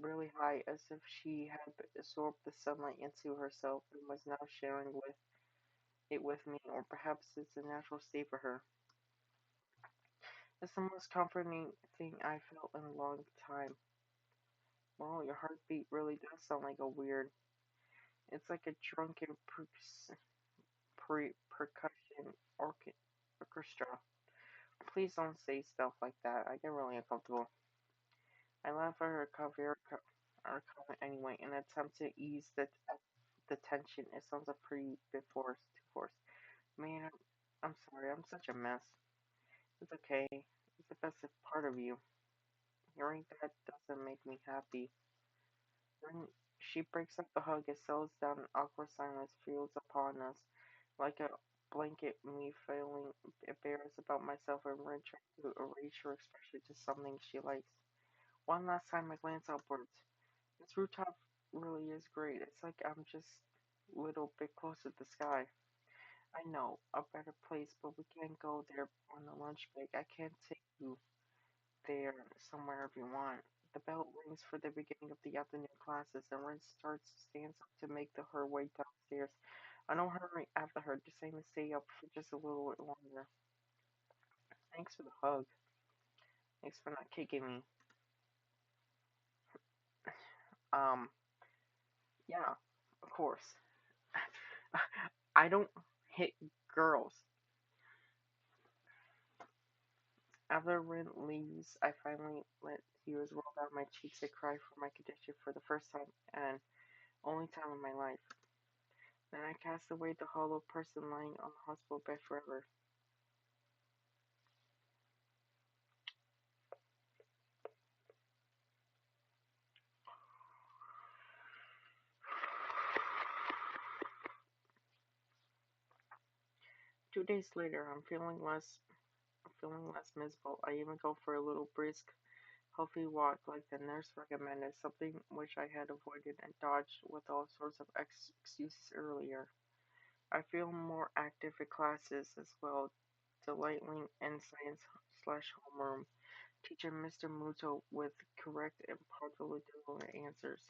really high, as if she had absorbed the sunlight into herself and was now sharing it with me, or perhaps it's a natural state for her. It's the most comforting thing I felt in a long time. Well, your heartbeat really does sound like a weird. It's like a drunken percussion orchestra. Please don't say stuff like that. I get really uncomfortable. I laugh at her comment anyway, in an attempt to ease the tension. It sounds a pretty bit forced. Too forced. Man, I'm sorry. I'm such a mess. It's okay. It's the best part of you. Hearing that doesn't make me happy. When she breaks up the hug, it settles down and awkward silence feels upon us, like a blanket, me feeling embarrassed about myself and Rin trying to erase her expression to something she likes. One last time I glance upwards. This rooftop really is great. It's like I'm just a little bit closer to the sky. I know, a better place, but we can't go there on the lunch break. I can't take you there somewhere if you want. The bell rings for the beginning of the afternoon classes, and Ren stands up to make her way downstairs. I don't hurry after her, just aim to stay up for just a little bit longer. Thanks for the hug. Thanks for not kicking me. Um, yeah, of course. I don't hit girls. After Ren leaves, I finally let tears roll down my cheeks and cry for my condition for the first time and only time in my life. Then I cast away the hollow person lying on the hospital bed forever. 2 days later, I'm feeling less miserable. I even go for a little brisk, healthy walk like the nurse recommended, something which I had avoided and dodged with all sorts of excuses earlier. I feel more active in classes as well, delighting in science slash homeroom, teaching Mr. Muto with correct and partially deliberate answers.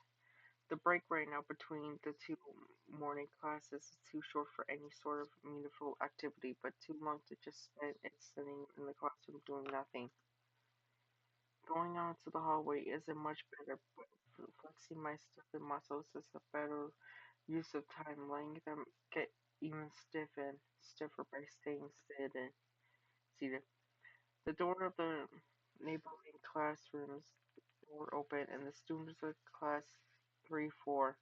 The break right now between the two morning classes is too short for any sort of meaningful activity, but too long to just spend it sitting in the classroom doing nothing. Going out into the hallway isn't much better, but flexing my stiffened muscles is a better use of time, letting them get even stiffer by staying seated. The door of the neighboring classroom's door open, and the students of the class 3-4,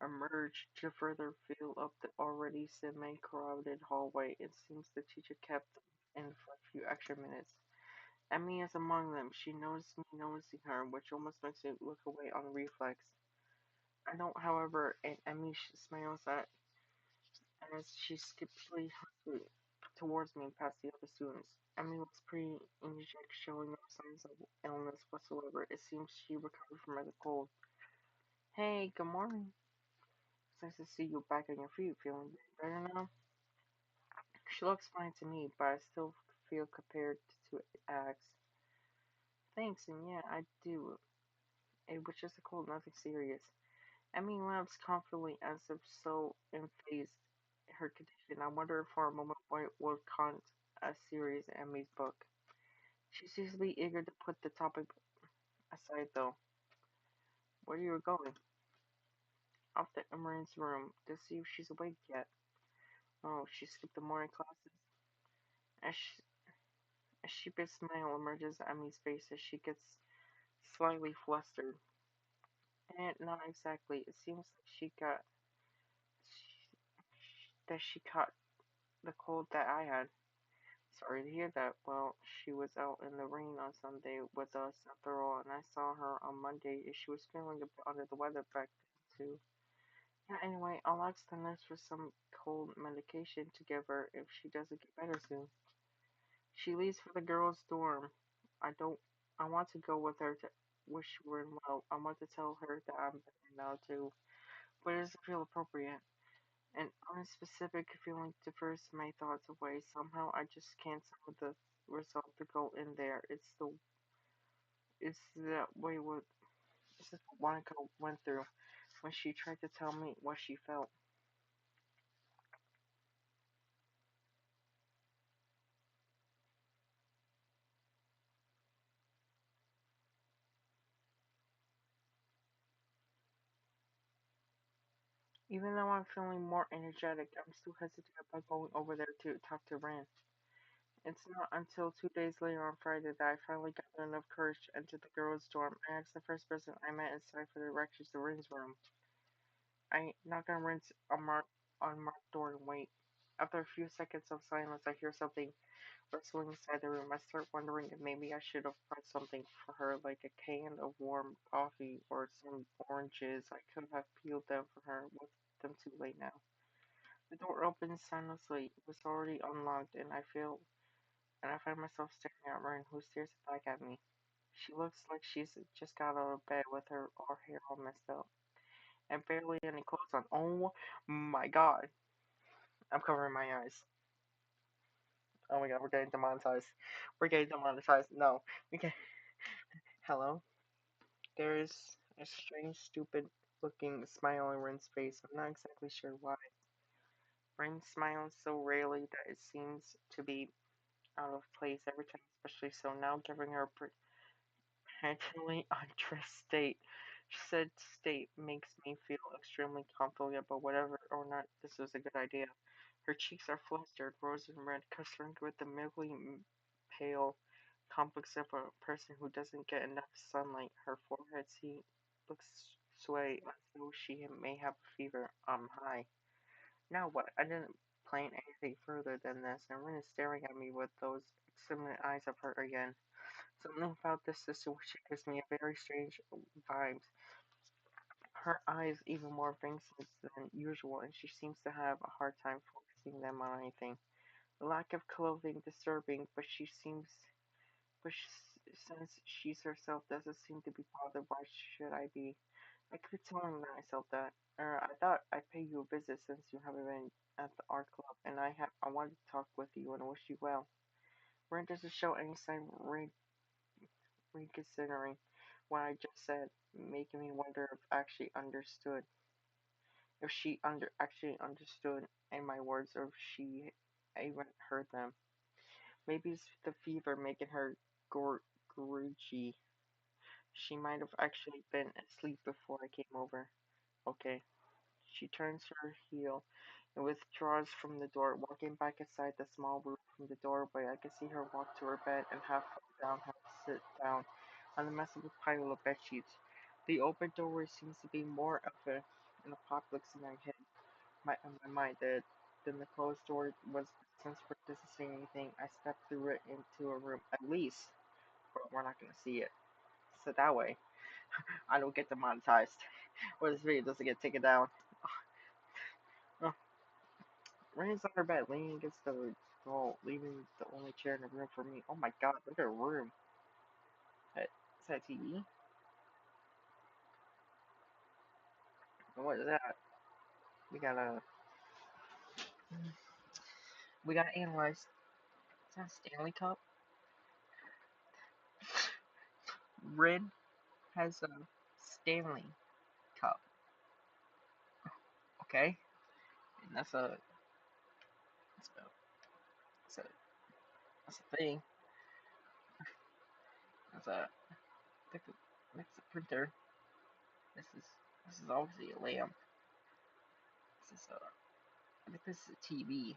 emerged to further fill up the already semi-crowded hallway. It seems the teacher kept them in for a few extra minutes. Emmy is among them. She noticed me noticing her, which almost makes me look away on reflex. I don't, however, and Emmy smiles at as she skips towards me past the other students. Emmy looks pretty energetic, showing no signs of illness whatsoever. It seems she recovered from the cold. Hey, good morning. It's nice to see you back on your feet. Feeling better now? She looks fine to me, but I still feel compared to ask. Thanks, and yeah, I do. It was just a cold, nothing serious. Emmy laughs confidently as if so emphasized her condition. I wonder for a moment what it would count as serious in Emmy's book. She seems to be eager to put the topic aside, though. Where are you going? Off to Emeren's room to see if she's awake yet. Oh, she skipped the morning classes. As she, a sheepish smile emerges on Emmy's face as she gets slightly flustered. And not exactly. It seems like she caught the cold that I had. Sorry to hear that. Well, she was out in the rain on Sunday with us after all, and I saw her on Monday. She was feeling a bit under the weather back then too. Yeah, anyway, I'll ask the nurse for some cold medication to give her if she doesn't get better soon. She leaves for the girls' dorm. I don't. I want to go with her to wish her well. I want to tell her that I'm better now too, but it doesn't feel appropriate. An unspecific feeling differs my thoughts away. Somehow I just can't summon the resolve to go in there. It's that way what this is what Monica went through when she tried to tell me what she felt. Even though I'm feeling more energetic, I'm still hesitant about going over there to talk to Rand. It's not until 2 days later on Friday that I finally got enough courage to enter the girls' dorm. I asked the first person I met inside for directions to Rin's room. I knock on Rin's unmarked door and wait. After a few seconds of silence, I hear something rustling inside the room. I start wondering if maybe I should have brought something for her, like a can of warm coffee or some oranges. I could have peeled them for her with them too late now. The door opens silently. It was already unlocked, and I find myself staring at Rin, who stares back at me. She looks like she's just got out of bed with her hair all messed up and barely any clothes on. Oh my god. I'm covering my eyes. Oh my god, we're getting demonetized. We're getting demonetized. No. We can Hello? There is a strange, stupid looking smile on Ren's face. I'm not exactly sure why. Ren smiles so rarely that it seems to be out of place every time, especially so now, giving her a perpetually undressed state. She said state makes me feel extremely comfortable about whatever or not this was a good idea. Her cheeks are flustered, rose and red, concerned with the milky pale complex of a person who doesn't get enough sunlight. Her forehead looks sway as though she may have a fever. I'm high. Now what? I didn't plan anything further than this, and Rin is staring at me with those examining eyes of her again. Something about this situation gives me a very strange vibes. Her eyes even more vincent than usual, and she seems to have a hard time focusing them on anything. The lack of clothing disturbing, but since she's herself doesn't seem to be bothered, why should I be? I keep telling myself that. I thought I'd pay you a visit since you haven't been at the art club, and I wanted to talk with you and wish you well. Ren doesn't show any sign of reconsidering what I just said, making me wonder if she actually understood in my words, or if she even heard them. Maybe it's the fever making her grudgy. She might have actually been asleep before I came over. Okay. She turns her heel and withdraws from the door, walking back inside the small room from the doorway. I can see her walk to her bed and half down, half sit down on the massive pile of bed sheets. The open doorway seems to be more of an apocalypse in my mind than the closed door was. Since we're not seeing anything, I stepped through it into a room at least, but we're not gonna see it. So that way, I don't get demonetized, or this video doesn't get taken down. Oh, Ray's on her bed, leaning against the wall, leaving the only chair in the room for me. Oh my god, look at her room. Is that TV? And what is that? We gotta, we gotta analyze. Is that a Stanley Cup? Rin has a Stanley Cup. Okay, and that's a, that's a, that's a thing. That's a, that's a printer. This is, this is obviously a lamp. This is a, I think this is a TV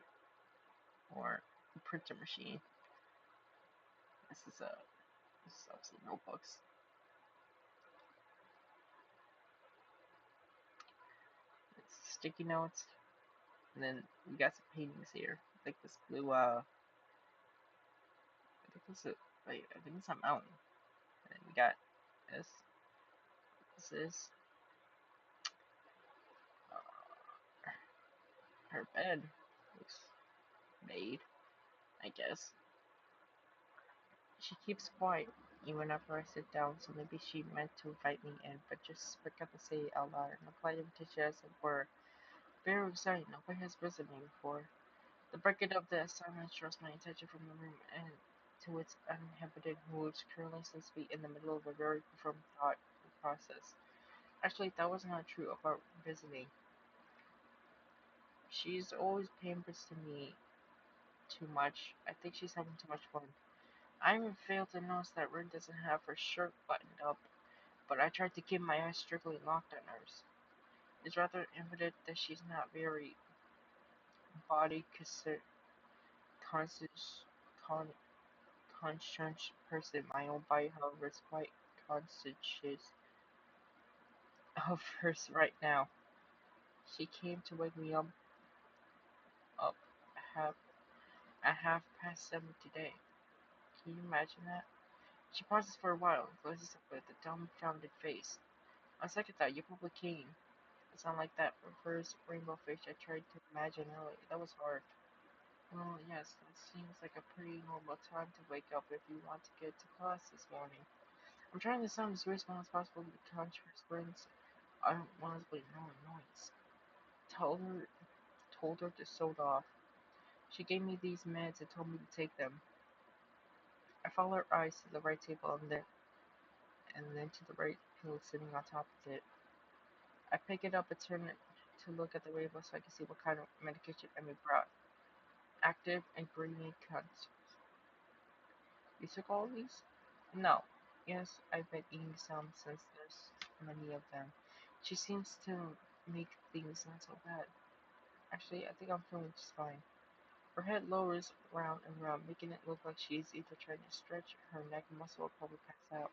or a printer machine. This is a, this is obviously notebooks. It's sticky notes, and then we got some paintings here. I think this blue, I think this is, wait, I think it's a mountain. And then we got this. This is uh, her bed. Looks made, I guess. She keeps quiet even after I sit down, so maybe she meant to invite me in, but just forgot to say it out loud. And applied invitation as it were. Very exciting. Nobody has visited me before. The breaking of the assignment draws my attention from the room and to its uninhibited moods. Currently seems to be in the middle of a very profound thought process. Actually, that was not true about visiting. She's always pampers to me too much. I think she's having too much fun. I even failed to notice that Rin doesn't have her shirt buttoned up, but I tried to keep my eyes strictly locked on hers. It's rather evident that she's not very body conscious, con- conscious person. My own body, however, is quite conscious of hers right now. She came to wake me up half, at 7:30 today. Can you imagine that? She pauses for a while and closes up with a dumbfounded face. On second thought, you probably came. It's not like that reverse rainbow fish I tried to imagine earlier. That was hard. Well, yes, that seems like a pretty normal time to wake up if you want to get to class this morning. I'm trying to sound as reasonable as possible to contrast Brent's honestly no annoyance. Told her, told her to sold off. She gave me these meds and told me to take them. I follow her eyes to the right table and then to the right pill sitting on top of it. I pick it up and turn it to look at the label so I can see what kind of medication Emmy brought. Active ingredient counts. You took all these? No. Yes, I've been eating some since there's many of them. She seems to make things not so bad. Actually, I think I'm feeling just fine. Her head lowers round and round, making it look like she's either trying to stretch her neck muscle or probably pass out.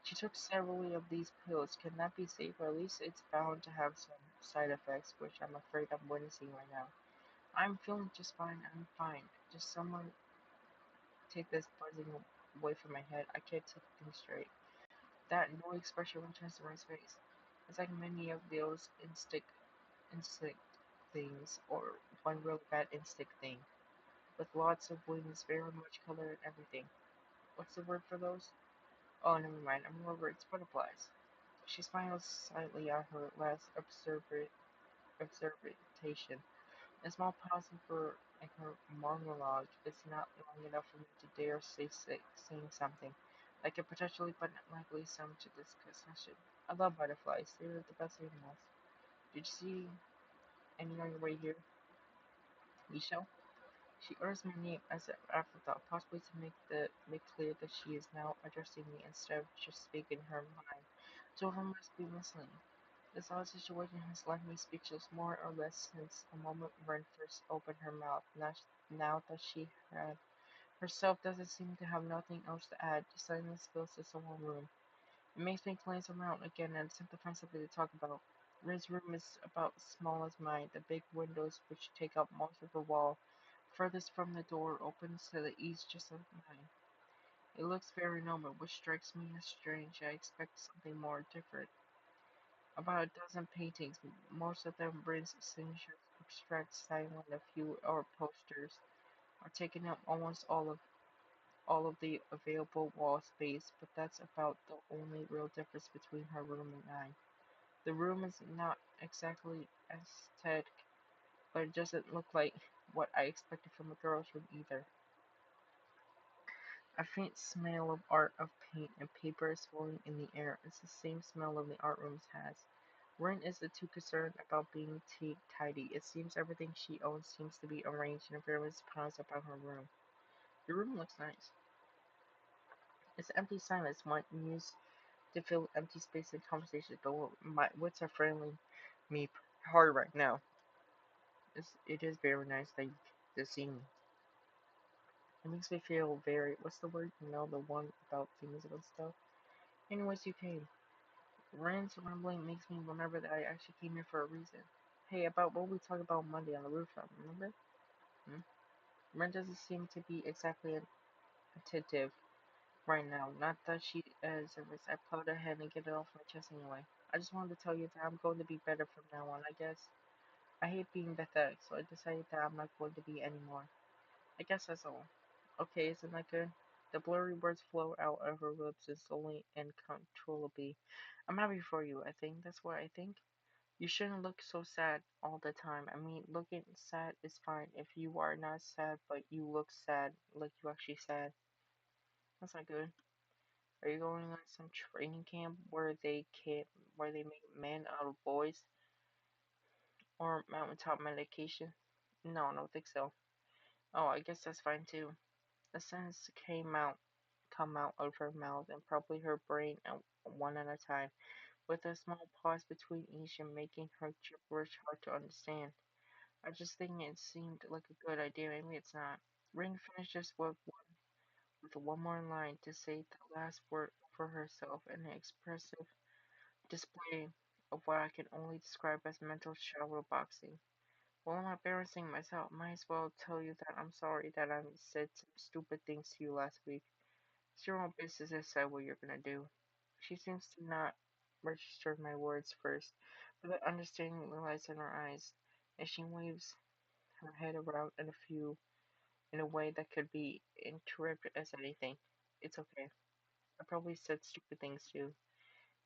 She took several of these pills. Can that be safe? Or at least it's bound to have some side effects, which I'm afraid I'm witnessing right now. I'm feeling just fine. I'm fine. Just someone take this buzzing away from my head. I can't take things straight. That no expression returns to my face. It's like many of those instinct things, or one real bad instinct thing, with lots of wings, very much color and everything. What's the word for those? Oh, never mind. I'm over it's butterflies. She smiles slightly at her last observation. A small pause in her monologue is not long enough for me to dare saying something. I could potentially but not likely sum to this discussion. I love butterflies. They're the best animals. Did you see any on your way here? Michelle? She utters my name as an afterthought, possibly to make clear that she is now addressing me instead of just speaking her mind. Two of them must be listening. This odd situation has left me speechless more or less since the moment Ren first opened her mouth. Now that she had herself doesn't seem to have nothing else to add. Silence fills the small room. It makes me glance around again and attempt to find something to talk about. Rin's room is about as small as mine. The big windows, which take up most of the wall, furthest from the door, opens to the east just like mine. It looks very normal, which strikes me as strange. I expect something more different. About a dozen paintings, most of them Rin's signatures, abstract style, and a few are posters, are taking up almost all of the available wall space, but that's about the only real difference between her room and mine. The room is not exactly aesthetic, but it doesn't look like what I expected from a girl's room either. A faint smell of art of paint and paper is floating in the air. It's the same smell of the art rooms has. Ren isn't too concerned about being tidy. It seems everything she owns seems to be arranged in various piles about her room. The room looks nice. It's empty silence, one used to fill empty space in conversations, but my wits are failing me hard right now. It is very nice that you to see me. It makes me feel very, what's the word? The one about things about stuff. Anyways, you came. Rand's rambling makes me remember that I actually came here for a reason. Hey, about what we talked about Monday on the rooftop, remember? Hmm? Ren doesn't seem to be exactly attentive right now. Not that she is nervous. I plowed ahead and get it off my chest anyway. I just wanted to tell you that I'm going to be better from now on, I guess. I hate being pathetic, so I decided that I'm not going to be anymore. I guess that's all. Okay, isn't that good? The blurry words flow out of her lips as slowly and controllably. I'm happy for you, I think. That's what I think. You shouldn't look so sad all the time. I mean, looking sad is fine if you are not sad, but you look sad, like you actually sad. That's not good. Are you going on some training camp where they make men out of boys, or mountaintop medication? No, I don't think so. Oh, I guess that's fine too. The sentence come out of her mouth and probably her brain at one at a time, with a small pause between each and making her gibberish hard to understand. I just think it seemed like a good idea. Maybe it's not. Ring finishes with one more line to say the last word for herself in an expressive display of what I can only describe as mental shadow boxing. Well, I'm embarrassing myself. Might as well tell you that I'm sorry that I said some stupid things to you last week. It's your own business to decide what you're gonna do. She seems to not register my words first, but the understanding lies in her eyes, and she waves her head around in a way that could be interpreted as anything. It's okay. I probably said stupid things too.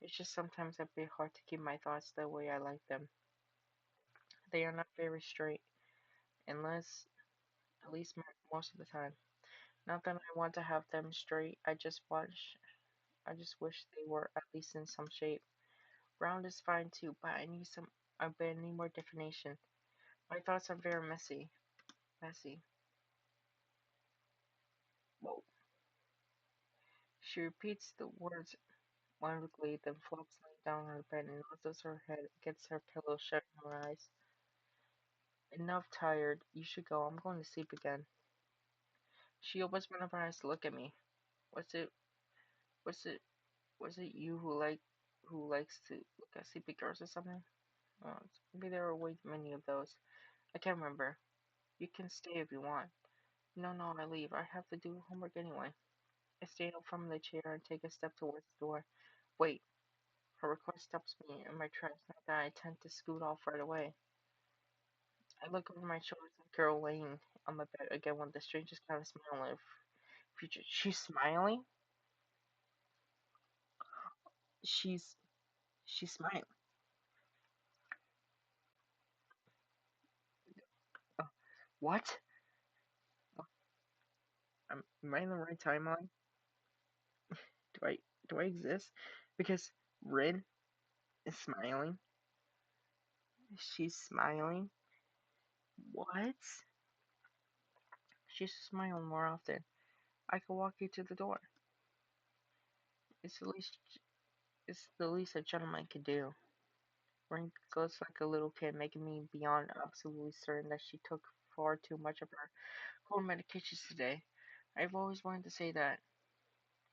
It's just sometimes a bit hard to keep my thoughts the way I like them. They are not very straight, unless at least most of the time. Not that I want to have them straight. I just wish they were at least in some shape. Round is fine too, but I need more definition. My thoughts are very messy. Messy. Whoa. She repeats the words wonderingly, then flops down on her bed and nestles her head against her pillow, shutting her eyes. Enough tired. You should go. I'm going to sleep again. She opens one of her eyes to look at me. Was it was it was it you who likes to look at sleepy girls or something? Maybe there are way too many of those. I can't remember. You can stay if you want. No, no, I leave. I have to do homework anyway. I stand up from the chair and take a step towards the door. Wait. Her request stops me in my tracks. Not that I tend to scoot off right away. I look over my shoulder at the girl laying on my bed again with the strangest kind of smile in her future. She's smiling? She's she's smiling. Oh, what? Am I in the right timeline? Do I do I exist? Because Rin is smiling. She's smiling. What? She should smile more often. I could walk you to the door. It's the least it's the least a gentleman could do. Rin goes like a little kid, making me beyond absolutely certain that she took far too much of her cold medications today. I've always wanted to say that.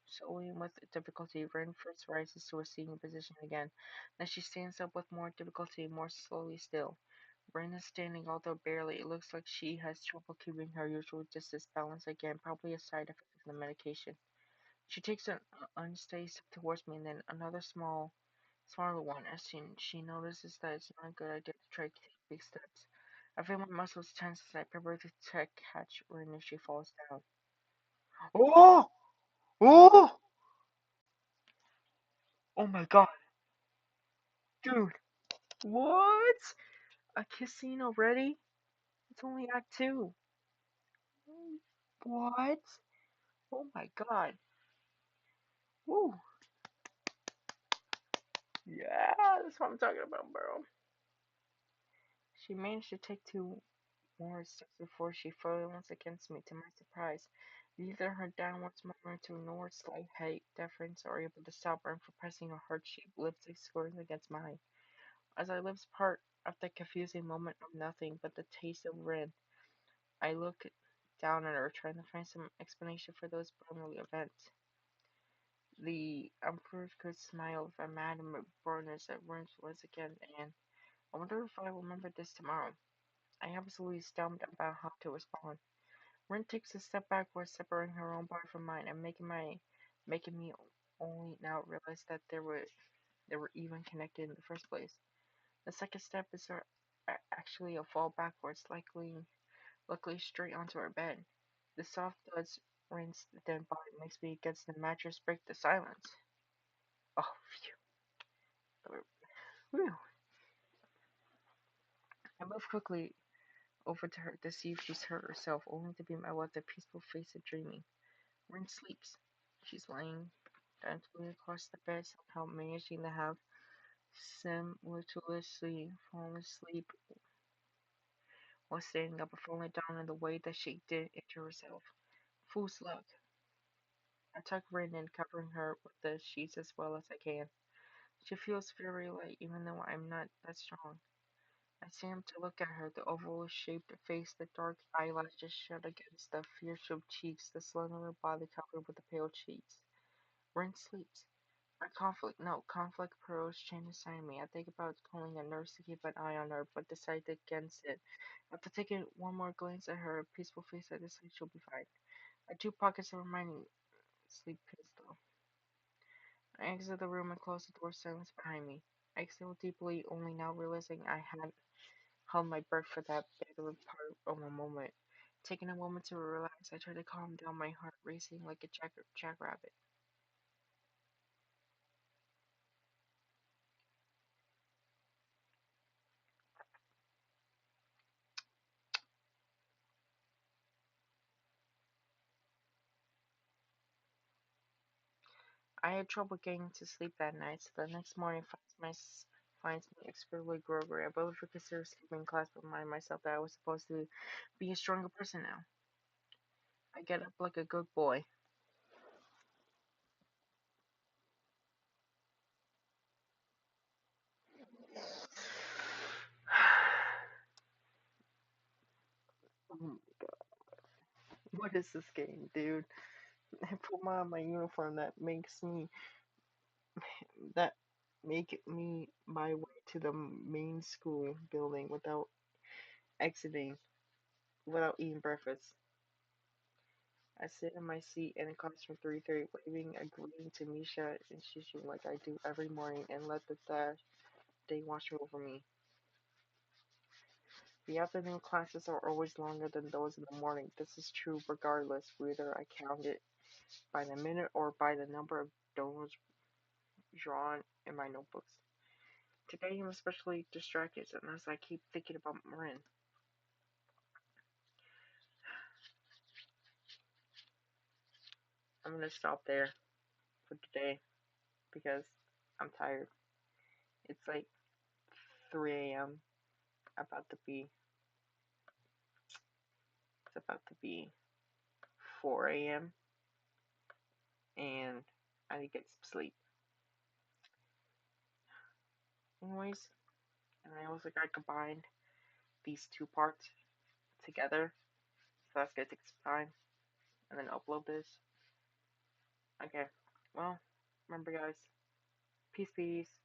Slowly and with difficulty, Ren first rises to a sitting position again. Then she stands up with more difficulty, more slowly still. Ren is standing, although barely. It looks like she has trouble keeping her usual distance balance again, probably a side effect of the medication. She takes an unsteady step towards me and then another smaller one as she notices that it's not a good idea to try to take big steps. I feel my muscles tense as I prepare to catch Rin if she falls down. Oh! Oh! Oh my god, dude! What? A kiss scene already? It's only Act 2. What? Oh my god. Woo! Yeah, that's what I'm talking about, bro. She managed to take two more steps before she fell once against me. To my surprise, neither her downwards momentum nor slight height deference are able to stop her from pressing her heart-shaped lips squarely against mine. As our lips part after the confusing moment of nothing but the taste of red, I look down at her, trying to find some explanation for those bodily events. The Emperor's good smile of a madam burners that runs once again, and I wonder if I will remember this tomorrow. I am absolutely stumped about how to respond. Rin takes a step backwards, separating her own body from mine, and making me only now realize that they were even connected in the first place. The second step is actually a fall backwards, luckily straight onto our bed. The soft thuds Rin's dead body makes me against the mattress break the silence. Oh, phew. Whew. I move quickly over to her to see if she's hurt herself, only to be met with a peaceful face of dreaming. Rin sleeps. She's lying directly across the bed, somehow managing to have simultaneously fallen asleep while standing up and falling down in the way that she did into herself. Fool's luck. I tuck Rin in, covering her with the sheets as well as I can. She feels very light, even though I'm not that strong. I stand up to look at her, the oval-shaped face, the dark eyelashes shut against the fierce cheeks, the slender body covered with the pale cheeks. Rin sleeps. Conflict pros chain beside me. I think about calling a nurse to keep an eye on her, but decide against it. After taking one more glance at her peaceful face, I decide she'll be fine. I two pockets of remaining sleep pills, though. I exit the room and close the door, silence behind me. I exhale deeply, only now realizing I had held my breath for that bitter part of a moment. Taking a moment to relax, I try to calm down my heart racing like a jackrabbit. I had trouble getting to sleep that night, so the next morning finds me extremely groggy. I both consider sleeping in class, but remind myself that I was supposed to be a stronger person now. I get up like a good boy. Oh, what is this game, dude? I put on my uniform that make me my way to the main school building exiting without eating breakfast. I sit in my seat in classroom 330, waving a greeting to Misha and Shishu like I do every morning, and let the day wash over me. The afternoon classes are always longer than those in the morning. This is true regardless whether I count it by the minute or by the number of donuts drawn in my notebooks. Today I'm especially distracted, and as I keep thinking about Marin, I'm gonna stop there for today because I'm tired. It's like 3 a.m. About to be. It's about to be 4 a.m. and I need to get some sleep. Anyways, and I also got combined these two parts together, so that's gonna take some time, and then upload this. Okay. Well, remember, guys. Peace, peace.